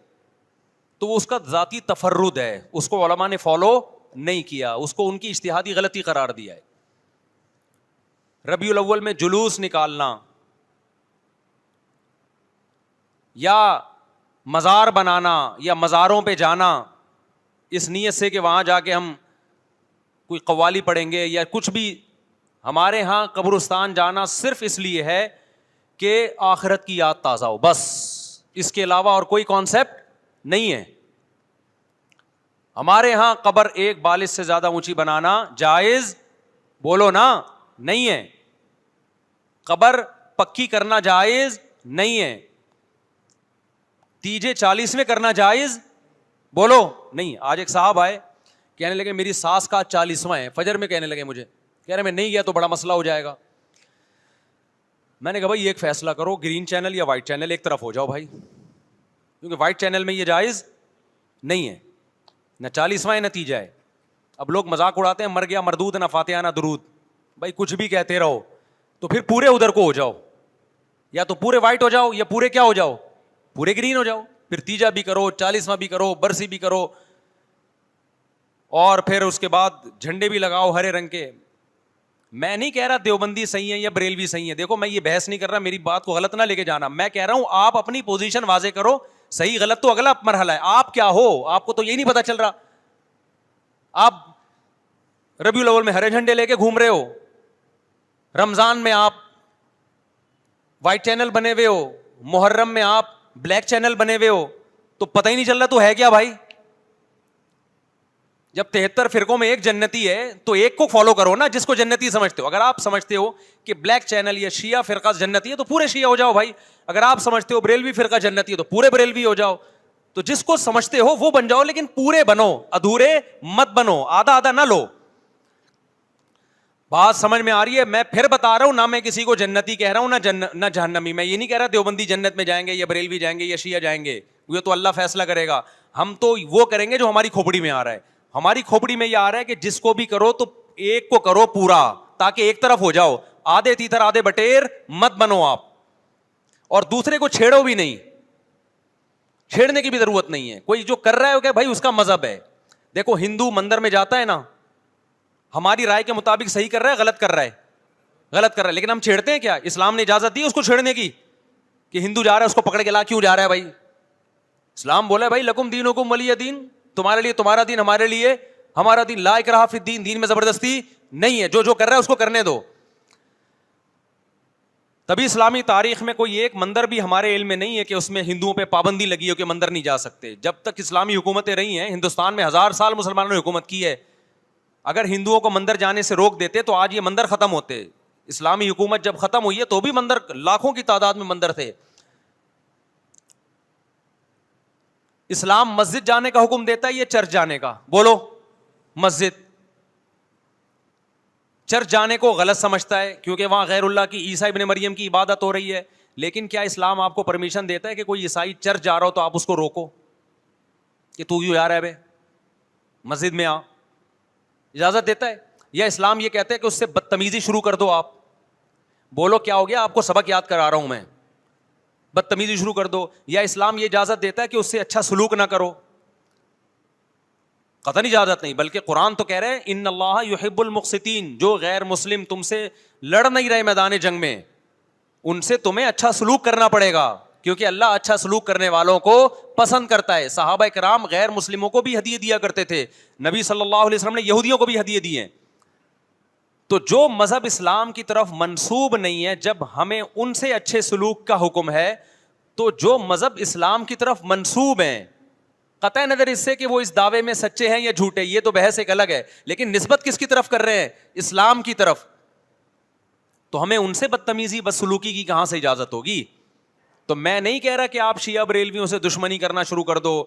تو وہ اس کا ذاتی تفرد ہے, اس کو علماء نے فالو نہیں کیا, اس کو ان کی اجتہادی غلطی قرار دیا ہے. ربیع الاول میں جلوس نکالنا یا مزار بنانا یا مزاروں پہ جانا اس نیت سے کہ وہاں جا کے ہم کوئی قوالی پڑھیں گے یا کچھ بھی, ہمارے ہاں قبرستان جانا صرف اس لیے ہے کہ آخرت کی یاد تازہ ہو, بس اس کے علاوہ اور کوئی کانسیپٹ نہیں ہے. ہمارے ہاں قبر ایک بالش سے زیادہ اونچی بنانا جائز بولو نا نہیں ہے, قبر پکی کرنا جائز نہیں ہے, تیجے 40 کرنا جائز بولو نہیں. آج ایک صاحب آئے, کہنے لگے میری ساس کا 40واں ہے, فجر میں کہنے لگے مجھے, کہہ رہے میں نہیں گیا تو بڑا مسئلہ ہو جائے گا. میں نے کہا بھائی ایک فیصلہ کرو, گرین چینل یا وائٹ چینل, ایک طرف ہو جاؤ بھائی, کیونکہ وائٹ چینل میں یہ جائز نہیں ہے, نہ 40واں نتیجہ ہے. اب لوگ مذاق اڑاتے ہیں, مر گیا مردود نہ فاتحہ نہ درود. بھائی کچھ بھی کہتے رہو تو پھر پورے ادھر کو ہو جاؤ, یا تو پورے وائٹ ہو جاؤ یا پورے کیا ہو جاؤ, پورے گرین ہو جاؤ. پھر تیجا بھی کرو, 40واں بھی کرو, برسی بھی کرو, اور پھر اس کے بعد جھنڈے بھی لگاؤ ہرے رنگ کے. میں نہیں کہہ رہا دیوبندی صحیح ہے یا بریلوی صحیح ہے, دیکھو میں یہ بحث نہیں کر رہا, میری بات کو غلط نہ لے کے جانا. میں کہہ رہا ہوں آپ اپنی پوزیشن واضح کرو, صحیح غلط تو اگلا مرحلہ ہے, آپ کیا ہو آپ کو تو یہی نہیں پتا چل رہا. آپ ربیع الاول میں ہرے جھنڈے لے کے گھوم رہے ہو, رمضان میں آپ وائٹ چینل بنے ہوئے ہو, محرم میں آپ بلیک چینل بنے ہوئے ہو, تو پتہ ہی نہیں چل رہا تو ہے کیا بھائی. جب 73 فرقوں میں ایک جنتی ہے تو ایک کو فالو کرو نا جس کو جنتی سمجھتے ہو. اگر آپ سمجھتے ہو کہ بلیک چینل یا شیعہ فرقہ جنتی ہے تو پورے شیعہ ہو جاؤ بھائی. اگر آپ سمجھتے ہو بریلوی فرقہ جنتی ہے تو پورے بریلوی ہو جاؤ. تو جس کو سمجھتے ہو وہ بن جاؤ, لیکن پورے بنو, ادھورے مت بنو, آدھا آدھا نہ لو. بات سمجھ میں آ رہی ہے؟ میں پھر بتا رہا ہوں, نہ میں کسی کو جنتی کہہ رہا ہوں نہ جہنمی. میں یہ نہیں کہہ رہا دیوبندی جنت میں جائیں گے یا بریلوی جائیں گے یا شیعہ جائیں گے, یہ تو اللہ فیصلہ کرے گا. ہم تو وہ کریں گے جو ہماری کھوپڑی میں آ رہا ہے. ہماری کھوپڑی میں یہ آ رہا ہے کہ جس کو بھی کرو تو ایک کو کرو پورا, تاکہ ایک طرف ہو جاؤ. آدھے تیتر آدھے بٹیر مت بنو آپ, اور دوسرے کو چھیڑو بھی نہیں, چھیڑنے کی بھی ضرورت نہیں ہے. کوئی جو کر رہا ہے کہ بھائی اس کا مذہب ہے. دیکھو ہندو مندر میں جاتا ہے نا, ہماری رائے کے مطابق صحیح کر رہا ہے غلط کر رہا ہے, غلط کر رہا ہے, لیکن ہم چھیڑتے ہیں کیا؟ اسلام نے اجازت دی اس کو چھیڑنے کی کہ ہندو جا رہا ہے اس کو پکڑ کے لا کیوں جا رہا ہے بھائی؟ اسلام بولا ہے بھائی لکم دینکم ولی دین, تمہارے لیے تمہارا دین, ہمارے لیے ہمارا دین. لا اکراہ فی الدین, دین میں زبردستی نہیں ہے, جو کر رہا ہے اس کو کرنے دو. تبھی اسلامی تاریخ میں کوئی ایک مندر بھی ہمارے علم میں نہیں ہے کہ اس میں ہندوؤں پہ پابندی لگی ہو کہ مندر نہیں جا سکتے. جب تک اسلامی حکومتیں رہی ہیں, ہندوستان میں 1000 سال مسلمانوں نے حکومت کی ہے. اگر ہندوؤں کو مندر جانے سے روک دیتے تو آج یہ مندر ختم ہوتے. اسلامی حکومت جب ختم ہوئی ہے تو بھی مندر لاکھوں کی تعداد میں مندر تھے. اسلام مسجد جانے کا حکم دیتا ہے یا چرچ جانے کا؟ بولو. مسجد. چرچ جانے کو غلط سمجھتا ہے کیونکہ وہاں غیر اللہ کی, عیسیٰ ابن مریم کی عبادت ہو رہی ہے. لیکن کیا اسلام آپ کو پرمیشن دیتا ہے کہ کوئی عیسائی چرچ جا رہا ہو تو آپ اس کو روکو کہ تو کیوں جا رہا ہے بے, مسجد میں آ؟ اجازت دیتا ہے؟ یا اسلام یہ کہتا ہے کہ اس سے بدتمیزی شروع کر دو آپ؟ بولو کیا ہو گیا؟ آپ کو سبق یاد کرا رہا ہوں میں. بدتمیزی شروع کر دو, یا اسلام یہ اجازت دیتا ہے کہ اس سے اچھا سلوک نہ کرو؟ قطعاً اجازت نہیں, بلکہ قرآن تو کہہ رہے ہیں ان اللہ یحب المقسطین, جو غیر مسلم تم سے لڑ نہیں رہے میدان جنگ میں, ان سے تمہیں اچھا سلوک کرنا پڑے گا, کیونکہ اللہ اچھا سلوک کرنے والوں کو پسند کرتا ہے. صحابہ کرام غیر مسلموں کو بھی ہدیے دیا کرتے تھے, نبی صلی اللہ علیہ وسلم نے یہودیوں کو بھی ہدیے دیے ہیں. تو جو مذہب اسلام کی طرف منسوب نہیں ہے, جب ہمیں ان سے اچھے سلوک کا حکم ہے, تو جو مذہب اسلام کی طرف منسوب ہیں, قطع نظر اس سے کہ وہ اس دعوے میں سچے ہیں یا جھوٹے, یہ تو بحث ایک الگ ہے, لیکن نسبت کس کی طرف کر رہے ہیں؟ اسلام کی طرف. تو ہمیں ان سے بدتمیزی بدسلوکی کی کہاں سے اجازت ہوگی؟ تو میں نہیں کہہ رہا کہ آپ شیعہ بریلویوں سے دشمنی کرنا شروع کر دو,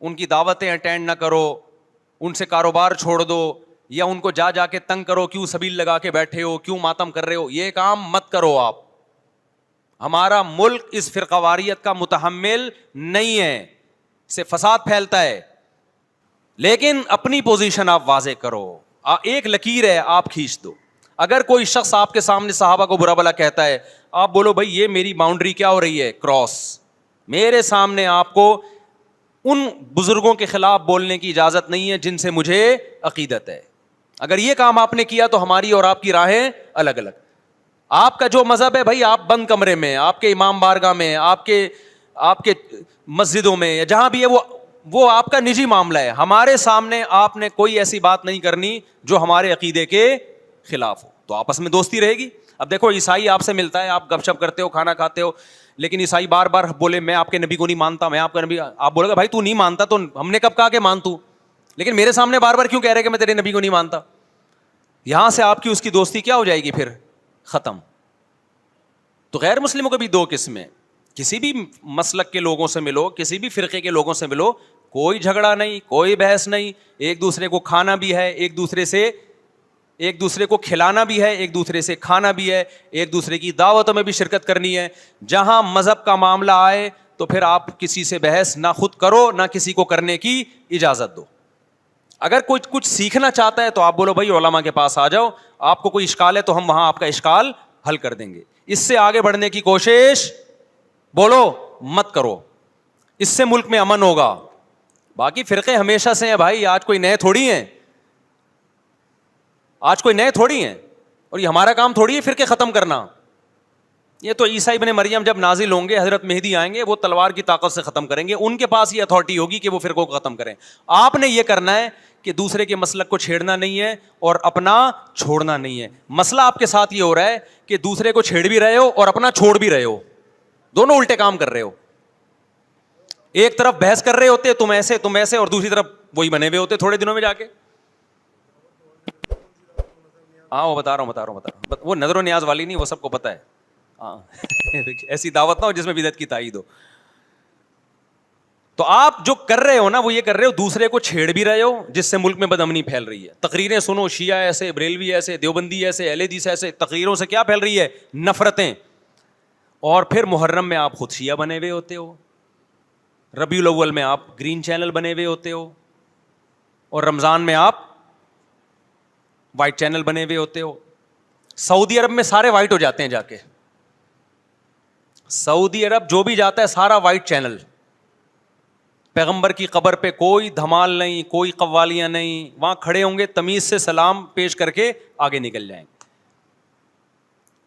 ان کی دعوتیں اٹینڈ نہ کرو, ان سے کاروبار چھوڑ دو, یا ان کو جا جا کے تنگ کرو, کیوں سبیل لگا کے بیٹھے ہو, کیوں ماتم کر رہے ہو, یہ کام مت کرو آپ. ہمارا ملک اس فرقہ واریت کا متحمل نہیں ہے, سے فساد پھیلتا ہے. لیکن اپنی پوزیشن آپ واضح کرو, ایک لکیر ہے آپ کھینچ دو. اگر کوئی شخص آپ کے سامنے صحابہ کو برا بھلا کہتا ہے, آپ بولو بھائی یہ میری باؤنڈری کیا ہو رہی ہے, کراس. میرے سامنے آپ کو ان بزرگوں کے خلاف بولنے کی اجازت نہیں ہے جن سے مجھے عقیدت ہے. اگر یہ کام آپ نے کیا تو ہماری اور آپ کی راہیں الگ الگ. آپ کا جو مذہب ہے بھائی, آپ بند کمرے میں, آپ کے امام بارگاہ میں, آپ کے مسجدوں میں, یا جہاں بھی ہے, وہ آپ کا نجی معاملہ ہے. ہمارے سامنے آپ نے کوئی ایسی بات نہیں کرنی جو ہمارے عقیدے کے خلاف ہو, تو آپس میں دوستی رہے گی. اب دیکھو عیسائی آپ سے ملتا ہے, آپ گپ شپ کرتے ہو, کھانا کھاتے ہو, لیکن عیسائی بار بار بولے میں آپ کے نبی کو نہیں مانتا, میں آپ کا نبی, آپ بولے گا بھائی تو نہیں مانتا تو ہم نے کب کہا کہ مان تو, لیکن میرے سامنے بار بار کیوں کہہ رہے کہ میں تیرے نبی کو نہیں مانتا؟ یہاں سے آپ کی اس کی دوستی کیا ہو جائے گی پھر؟ ختم. تو غیر مسلموں کے بھی دو قسمیں, کسی بھی مسلک کے لوگوں سے ملو, کسی بھی فرقے کے لوگوں سے ملو, کوئی جھگڑا نہیں, کوئی بحث نہیں, ایک دوسرے کو کھانا بھی ہے, ایک دوسرے کو کھلانا بھی ہے, ایک دوسرے سے کھانا بھی ہے, ایک دوسرے کی دعوتوں میں بھی شرکت کرنی ہے. جہاں مذہب کا معاملہ آئے تو پھر آپ کسی سے بحث نہ خود کرو نہ کسی کو کرنے کی اجازت دو. اگر کوئی کچھ سیکھنا چاہتا ہے تو آپ بولو بھائی علماء کے پاس آ جاؤ, آپ کو کوئی اشکال ہے تو ہم وہاں آپ کا اشکال حل کر دیں گے. اس سے آگے بڑھنے کی کوشش بولو مت کرو, اس سے ملک میں امن ہوگا. باقی فرقے ہمیشہ سے ہیں بھائی, آج کوئی نئے تھوڑی ہیں, اور یہ ہمارا کام تھوڑی ہے فرقے ختم کرنا. یہ تو عیسیٰ ابن مریم جب نازل ہوں گے, حضرت مہدی آئیں گے, وہ تلوار کی طاقت سے ختم کریں گے, ان کے پاس یہ اتھارٹی ہوگی کہ وہ فرقوں کو ختم کریں. آپ نے یہ کرنا ہے کہ دوسرے کے مسلک کو چھیڑنا نہیں ہے اور اپنا چھوڑنا نہیں ہے. مسئلہ آپ کے ساتھ یہ ہو رہا ہے کہ دوسرے کو چھیڑ بھی رہے ہو اور اپنا چھوڑ بھی رہے ہو, دونوں الٹے کام کر رہے ہو. ایک طرف بحث کر رہے ہوتے تم ایسے, اور دوسری طرف وہی بنے ہوئے ہوتے تھوڑے دنوں میں جا کے. ہاں وہ بتا رہا ہوں, وہ نظر و نیاز والی نہیں, وہ سب کو پتا ہے. ہاں ایسی دعوت نہ ہو جس میں بدعت کی تائید ہو. تو آپ جو کر رہے ہو نا وہ یہ کر رہے ہو, دوسرے کو چھیڑ بھی رہے ہو جس سے ملک میں بدامنی پھیل رہی ہے. تقریریں سنو, شیعہ ایسے, بریلوی ایسے, دیوبندی ایسے, اہل حدیث ایسے, تقریروں سے کیا پھیل رہی ہے؟ نفرتیں. اور پھر محرم میں آپ خود شیعہ بنے ہوئے ہوتے ہو, ربیع الاول میں آپ گرین چینل بنے ہوئے ہوتے ہو, اور رمضان میں آپ وائٹ چینل بنے ہوئے ہوتے ہو. سعودی عرب میں سارے وائٹ ہو جاتے ہیں جا کے, سعودی عرب جو بھی جاتا ہے سارا وائٹ چینل. پیغمبر کی قبر پہ کوئی دھمال نہیں, کوئی قوالیاں نہیں, وہاں کھڑے ہوں گے تمیز سے سلام پیش کر کے آگے نکل جائیں گے.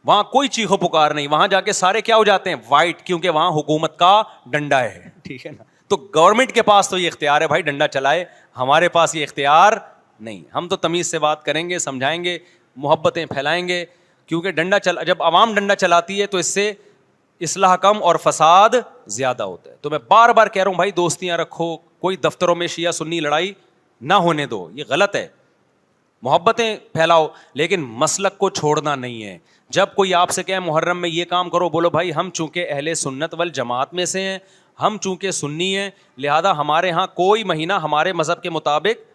وہاں کوئی چیخو پکار نہیں, وہاں جا کے سارے کیا ہو جاتے ہیں؟ وائٹ, کیونکہ وہاں حکومت کا ڈنڈا ہے. ٹھیک ہے نا, تو گورنمنٹ کے پاس تو یہ اختیار ہے بھائی ڈنڈا چلائے, ہمارے پاس یہ اختیار نہیں. ہم تو تمیز سے بات کریں گے, سمجھائیں گے, محبتیں پھیلائیں گے, کیونکہ جب عوام ڈنڈا چلاتی ہے تو اس سے اصلاح کم اور فساد زیادہ ہوتا ہے. تو میں بار بار کہہ رہا ہوں بھائی دوستیاں رکھو, کوئی دفتروں میں شیعہ سنی لڑائی نہ ہونے دو, یہ غلط ہے. محبتیں پھیلاؤ لیکن مسلک کو چھوڑنا نہیں ہے. جب کوئی آپ سے کہے محرم میں یہ کام کرو, بولو بھائی ہم چونکہ اہل سنت والجماعت میں سے ہیں, ہم چونکہ سنی ہیں, لہذا ہمارے ہاں کوئی مہینہ ہمارے مذہب کے مطابق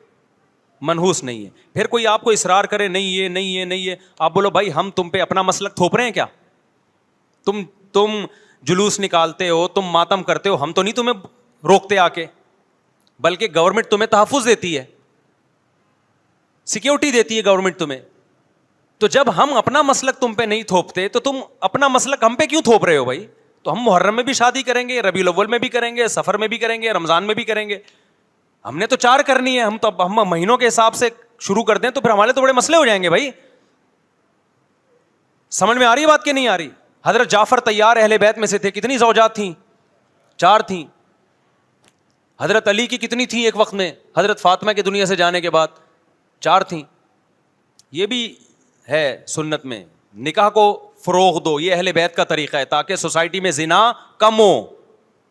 منحوس نہیں ہے. پھر کوئی آپ کو اصرار کرے نہیں یہ نہیں یہ نہیں ہے, آپ بولو بھائی ہم تم پہ اپنا مسلک تھوپ رہے ہیں کیا؟ تم جلوس نکالتے ہو, تم ماتم کرتے ہو, ہم تو نہیں تمہیں روکتے آ کے, بلکہ گورنمنٹ تمہیں تحفظ دیتی ہے, سیکیورٹی دیتی ہے گورنمنٹ تمہیں. تو جب ہم اپنا مسلک تم پہ نہیں تھوپتے تو تم اپنا مسلک ہم پہ کیوں تھوپ رہے ہو بھائی؟ تو ہم محرم میں بھی شادی کریں گے, ربیع الاول میں بھی کریں گے, سفر میں بھی کریں گے, رمضان میں بھی کریں گے. ہم نے تو 4 کرنی ہے. ہم مہینوں کے حساب سے شروع کر دیں تو پھر ہمارے تو بڑے مسئلے ہو جائیں گے بھائی. سمجھ میں آ رہی ہے بات کہ نہیں آ رہی؟ حضرت جعفر طیار اہل بیت میں سے تھے, کتنی زوجات تھیں؟ 4 تھیں. حضرت علی کی کتنی تھیں ایک وقت میں؟ حضرت فاطمہ کے دنیا سے جانے کے بعد 4 تھیں. یہ بھی ہے سنت میں, نکاح کو فروغ دو, یہ اہل بیت کا طریقہ ہے تاکہ سوسائٹی میں زنا کم ہو,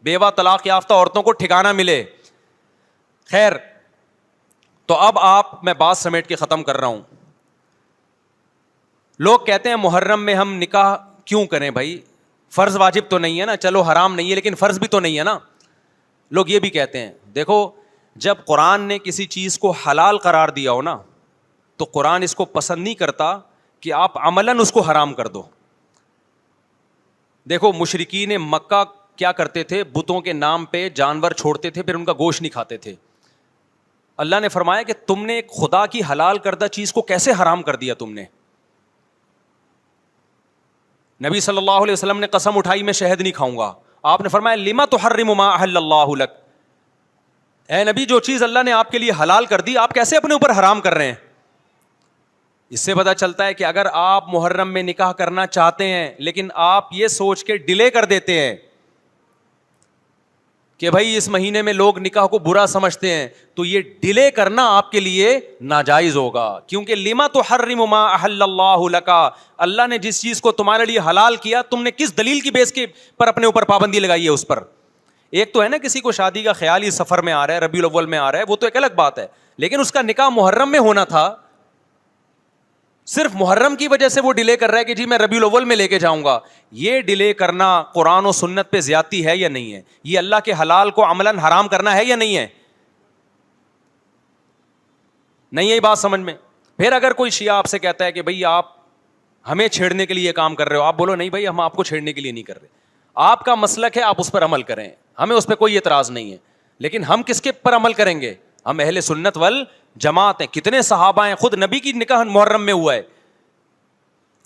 بیوہ طلاق یافتہ عورتوں کو ٹھکانہ ملے. خیر, تو اب میں بات سمیٹ کے ختم کر رہا ہوں. لوگ کہتے ہیں محرم میں ہم نکاح کیوں کریں بھائی, فرض واجب تو نہیں ہے نا, چلو حرام نہیں ہے لیکن فرض بھی تو نہیں ہے نا. لوگ یہ بھی کہتے ہیں, دیکھو جب قرآن نے کسی چیز کو حلال قرار دیا ہو نا, تو قرآن اس کو پسند نہیں کرتا کہ آپ عملاً اس کو حرام کر دو. دیکھو مشرکین مکہ کیا کرتے تھے, بتوں کے نام پہ جانور چھوڑتے تھے, پھر ان کا گوشت نہیں کھاتے تھے. اللہ نے فرمایا کہ تم نے ایک خدا کی حلال کردہ چیز کو کیسے حرام کر دیا تم نے. نبی صلی اللہ علیہ وسلم نے قسم اٹھائی میں شہد نہیں کھاؤں گا. آپ نے فرمایا لما تحرم ما احل اللہ لک, اے نبی جو چیز اللہ نے آپ کے لیے حلال کر دی آپ کیسے اپنے اوپر حرام کر رہے ہیں. اس سے پتہ چلتا ہے کہ اگر آپ محرم میں نکاح کرنا چاہتے ہیں لیکن آپ یہ سوچ کے ڈیلے کر دیتے ہیں کہ بھائی اس مہینے میں لوگ نکاح کو برا سمجھتے ہیں, تو یہ ڈیلے کرنا آپ کے لیے ناجائز ہوگا. کیونکہ لما تحرم ما احل اللہ لک, اللہ نے جس چیز کو تمہارے لیے حلال کیا تم نے کس دلیل کی بیس کے پر اپنے اوپر پابندی لگائی ہے اس پر. ایک تو ہے نا کسی کو شادی کا خیال ہی سفر میں آ رہا ہے, ربیع الاول میں آ رہا ہے, وہ تو ایک الگ بات ہے, لیکن اس کا نکاح محرم میں ہونا تھا, صرف محرم کی وجہ سے وہ ڈیلے کر رہا ہے کہ جی میں ربیع الاول میں لے کے جاؤں گا. یہ ڈیلے کرنا قرآن و سنت پہ زیادتی ہے یا نہیں ہے؟ یہ اللہ کے حلال کو عملاً حرام کرنا ہے یا نہیں ہے؟ نہیں ہے بات سمجھ میں؟ پھر اگر کوئی شیعہ آپ سے کہتا ہے کہ بھئی آپ ہمیں چھیڑنے کے لیے یہ کام کر رہے ہو, آپ بولو نہیں بھائی ہم آپ کو چھیڑنے کے لیے نہیں کر رہے, آپ کا مسلک ہے, آپ اس پر عمل کریں, ہمیں اس پہ کوئی اعتراض نہیں ہے. لیکن ہم کس کے پر عمل کریں گے؟ ہم اہل سنت والجماعت ہیں. کتنے صحابہ ہیں, خود نبی کی نکاح محرم میں ہوا ہے.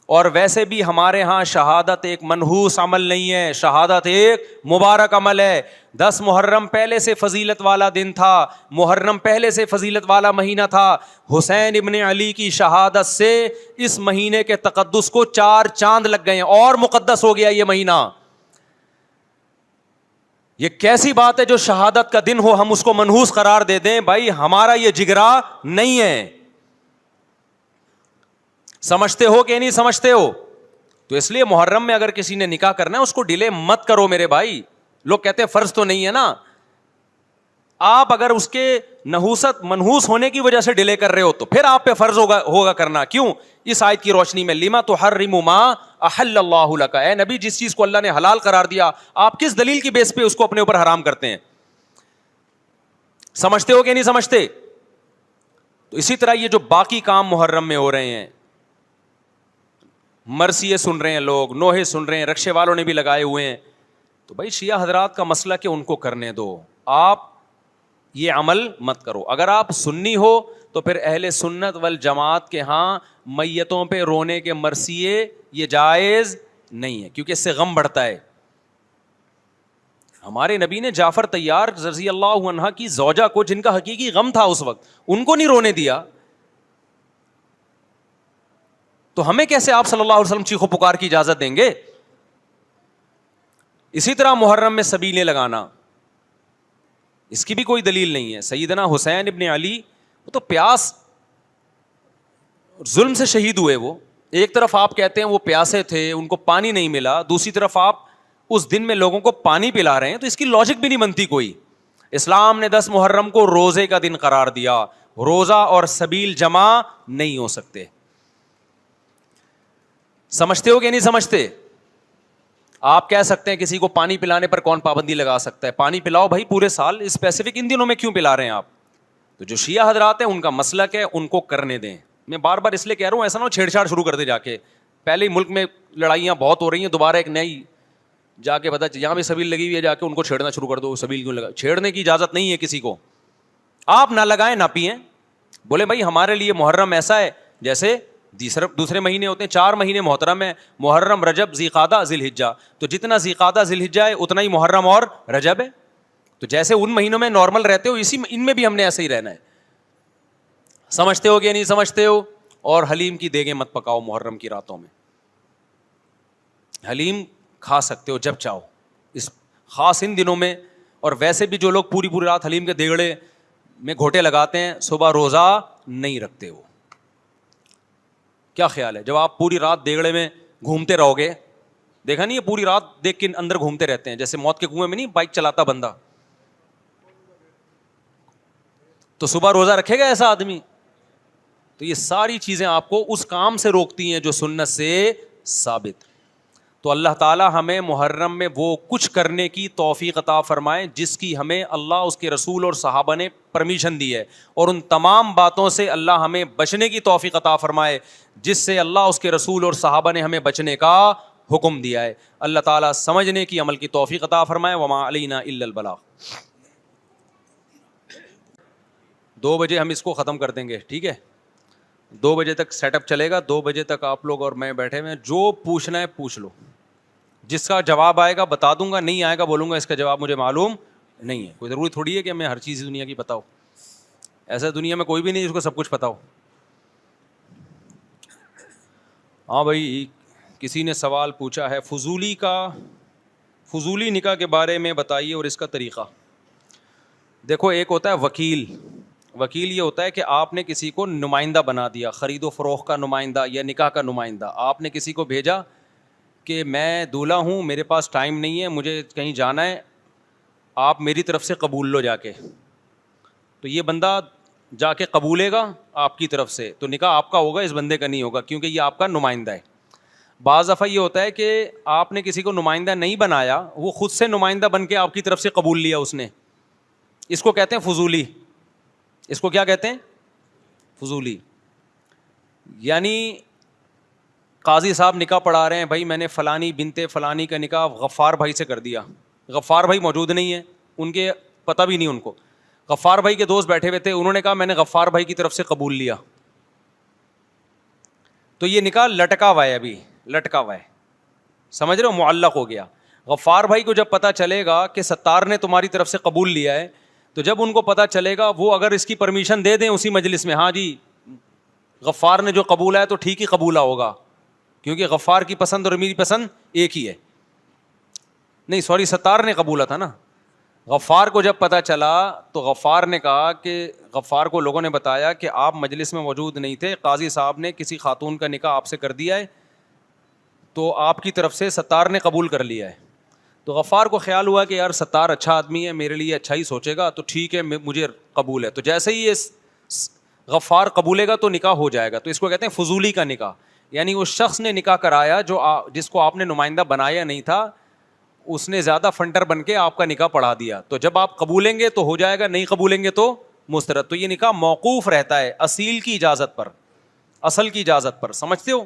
اور ویسے بھی ہمارے ہاں شہادت ایک منحوس عمل نہیں ہے, شہادت ایک مبارک عمل ہے. 10 محرم پہلے سے فضیلت والا دن تھا, محرم پہلے سے فضیلت والا مہینہ تھا. حسین ابن علی کی شہادت سے اس مہینے کے تقدس کو 4 چاند لگ گئے ہیں اور مقدس ہو گیا یہ مہینہ. یہ کیسی بات ہے جو شہادت کا دن ہو ہم اس کو منحوس قرار دے دیں؟ بھائی ہمارا یہ جگرا نہیں ہے. سمجھتے ہو کہ نہیں سمجھتے ہو؟ تو اس لیے محرم میں اگر کسی نے نکاح کرنا ہے اس کو ڈیلے مت کرو میرے بھائی. لوگ کہتے ہیں فرض تو نہیں ہے نا, آپ اگر اس کے نحوست منحوس ہونے کی وجہ سے ڈیلے کر رہے ہو تو پھر آپ پہ فرض ہوگا کرنا. کیوں؟ اس آیت کی روشنی میں لما تحرم ما احل اللہ لک, اے نبی جس چیز کو اللہ نے حلال قرار دیا آپ کس دلیل کی بیس پہ اس کو اپنے اوپر حرام کرتے ہیں؟ سمجھتے ہو کہ نہیں سمجھتے؟ تو اسی طرح یہ جو باقی کام محرم میں ہو رہے ہیں, مرثیے سن رہے ہیں لوگ, نوحے سن رہے ہیں, رکشے والوں نے بھی لگائے ہوئے ہیں, تو بھائی شیعہ حضرات کا مسئلہ کہ ان کو کرنے دو, آپ یہ عمل مت کرو. اگر آپ سنی ہو تو پھر اہل سنت والجماعت کے ہاں میتوں پہ رونے کے مرثیے یہ جائز نہیں ہے, کیونکہ اس سے غم بڑھتا ہے. ہمارے نبی نے جعفر طیار رضی اللہ عنہ کی زوجہ کو, جن کا حقیقی غم تھا اس وقت, ان کو نہیں رونے دیا. تو ہمیں کیسے آپ صلی اللہ علیہ وسلم چیخو پکار کی اجازت دیں گے؟ اسی طرح محرم میں سبیلیں لگانا, اس کی بھی کوئی دلیل نہیں ہے. سیدنا حسین ابن علی وہ تو پیاس ظلم سے شہید ہوئے. وہ ایک طرف آپ کہتے ہیں وہ پیاسے تھے, ان کو پانی نہیں ملا, دوسری طرف آپ اس دن میں لوگوں کو پانی پلا رہے ہیں, تو اس کی لاجک بھی نہیں بنتی کوئی. اسلام نے 10 محرم کو روزے کا دن قرار دیا, روزہ اور سبیل جمع نہیں ہو سکتے. سمجھتے ہو کہ نہیں سمجھتے؟ آپ کہہ سکتے ہیں کسی کو پانی پلانے پر کون پابندی لگا سکتا ہے؟ پانی پلاؤ بھائی پورے سال, اسپیسیفک ان دنوں میں کیوں پلا رہے ہیں آپ؟ تو جو شیعہ حضرات ہیں ان کا مسلک ہے, ان کو کرنے دیں. میں بار بار اس لیے کہہ رہا ہوں ایسا نہ ہو چھیڑ چھاڑ شروع کر دے جا کے. پہلے ہی ملک میں لڑائیاں بہت ہو رہی ہیں, دوبارہ ایک نئی جا کے بتا یہاں بھی سبیل لگی ہوئی ہے, جا کے ان کو چھیڑنا شروع کر دو. سبیل کیوں لگا؟ چھیڑنے کی اجازت نہیں ہے کسی کو. آپ نہ لگائیں نہ پئیں. بولے بھائی ہمارے لیے محرم ایسا ہے جیسے دوسرے مہینے ہوتے ہیں 4 مہینے محترم ہے, محرم, رجب, ذی-قعدہ, ذی الحجہ. تو جتنا ذی-قعدہ ذی الحجہ ہے اتنا ہی محرم اور رجب ہے. تو جیسے ان مہینوں میں نارمل رہتے ہو اسی ان میں بھی ہم نے ایسے ہی رہنا ہے. سمجھتے ہو کہ نہیں سمجھتے ہو؟ اور حلیم کی دیگیں مت پکاؤ محرم کی راتوں میں. حلیم کھا سکتے ہو جب چاہو اس خاص ان دنوں میں. اور ویسے بھی جو لوگ پوری رات حلیم کے دیگڑے میں گھوٹے لگاتے ہیں صبح روزہ نہیں رکھتے. وہ کیا خیال ہے جب آپ پوری رات دیگڑے میں گھومتے رہو گے؟ دیکھا نہیں ہے پوری رات دیکھ کے اندر گھومتے رہتے ہیں جیسے موت کے کنویں میں نہیں بائک چلاتا بندہ. تو صبح روزہ رکھے گا ایسا آدمی؟ تو یہ ساری چیزیں آپ کو اس کام سے روکتی ہیں جو سنت سے ثابت. تو اللہ تعالیٰ ہمیں محرم میں وہ کچھ کرنے کی توفیق عطا فرمائے جس کی ہمیں اللہ, اس کے رسول اور صحابہ نے پرمیشن دی ہے, اور ان تمام باتوں سے اللہ ہمیں بچنے کی توفیق عطا فرمائے جس سے اللہ, اس کے رسول اور صحابہ نے ہمیں بچنے کا حکم دیا ہے. اللہ تعالیٰ سمجھنے کی عمل کی توفیق عطا فرمائے. وما علینا الا البلاغ. 2 بجے ہم اس کو ختم کر دیں گے, ٹھیک ہے؟ 2 بجے تک سیٹ اپ چلے گا. 2 بجے تک آپ لوگ اور میں بیٹھے ہوئے ہیں, جو پوچھنا ہے پوچھ لو. جس کا جواب آئے گا بتا دوں گا, نہیں آئے گا بولوں گا اس کا جواب مجھے معلوم نہیں ہے. کوئی ضروری تھوڑی ہے کہ میں ہر چیز دنیا کی پتا ہو. ایسا دنیا میں کوئی بھی نہیں جس کو سب کچھ پتا ہو. ہاں بھائی, کسی نے سوال پوچھا ہے فضولی نکاح کے بارے میں بتائیے اور اس کا طریقہ. دیکھو, ایک ہوتا ہے وکیل. وکیل یہ ہوتا ہے کہ آپ نے کسی کو نمائندہ بنا دیا, خرید و فروخت کا نمائندہ یا نکاح کا نمائندہ. آپ نے کسی کو بھیجا کہ میں دولہا ہوں, میرے پاس ٹائم نہیں ہے, مجھے کہیں جانا ہے, آپ میری طرف سے قبول لو جا کے. تو یہ بندہ جا کے قبولے گا آپ کی طرف سے, تو نکاح آپ کا ہوگا, اس بندے کا نہیں ہوگا کیونکہ یہ آپ کا نمائندہ ہے. بعض دفعہ یہ ہوتا ہے کہ آپ نے کسی کو نمائندہ نہیں بنایا, وہ خود سے نمائندہ بن کے آپ کی طرف سے قبول لیا اس نے. اس کو کہتے ہیں فضولی. اس کو کیا کہتے ہیں؟ فضولی. یعنی قاضی صاحب نکاح پڑھا رہے ہیں, بھائی میں نے فلانی بنت فلانی کا نکاح غفار بھائی سے کر دیا. غفار بھائی موجود نہیں ہیں, ان کے پتہ بھی نہیں ان کو. غفار بھائی کے دوست بیٹھے ہوئے تھے, انہوں نے کہا میں نے غفار بھائی کی طرف سے قبول لیا. تو یہ نکاح لٹکا ہوا ہے, ابھی لٹکا ہوا ہے, سمجھ رہے ہو, معلق ہو گیا. غفار بھائی کو جب پتہ چلے گا کہ ستار نے تمہاری طرف سے قبول لیا ہے, تو جب ان کو پتہ چلے گا, وہ اگر اس کی پرمیشن دے دیں اسی مجلس میں, ہاں جی غفار نے جو قبولا ہے تو ٹھیک ہی قبولا ہوگا, کیونکہ غفار کی پسند اور میری پسند ایک ہی ہے. نہیں سوری, ستار نے قبولا تھا نا. غفار کو جب پتہ چلا تو غفار نے کہا کہ غفار کو لوگوں نے بتایا کہ آپ مجلس میں موجود نہیں تھے, قاضی صاحب نے کسی خاتون کا نکاح آپ سے کر دیا ہے, تو آپ کی طرف سے ستار نے قبول کر لیا ہے. تو غفار کو خیال ہوا کہ یار ستار اچھا آدمی ہے, میرے لیے اچھا ہی سوچے گا, تو ٹھیک ہے مجھے قبول ہے. تو جیسے ہی یہ غفار قبولے گا تو نکاح ہو جائے گا. تو اس کو کہتے ہیں فضولی کا نکاح. یعنی اس شخص نے نکاح کرایا جس کو آپ نے نمائندہ بنایا نہیں تھا, اس نے زیادہ فنٹر بن کے آپ کا نکاح پڑھا دیا. تو جب آپ قبولیں گے تو ہو جائے گا, نہیں قبولیں گے تو مسترد. تو یہ نکاح موقوف رہتا ہے اصیل کی اجازت پر, اصل کی اجازت پر. سمجھتے ہو؟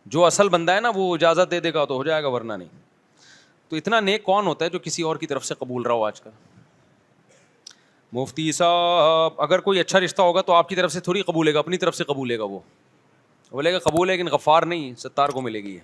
جو اصل بندہ ہے نا وہ اجازت دے دے گا تو ہو جائے گا, ورنہ نہیں. تو اتنا نیک کون ہوتا ہے جو کسی اور کی طرف سے قبول رہا ہو آج کل؟ مفتی صاحب, اگر کوئی اچھا رشتہ ہوگا تو آپ کی طرف سے تھوڑی قبولے گا, اپنی طرف سے قبولے گا. وہ بولے گا قبول ہے لیکن غفار نہیں, ستار کو ملے گی.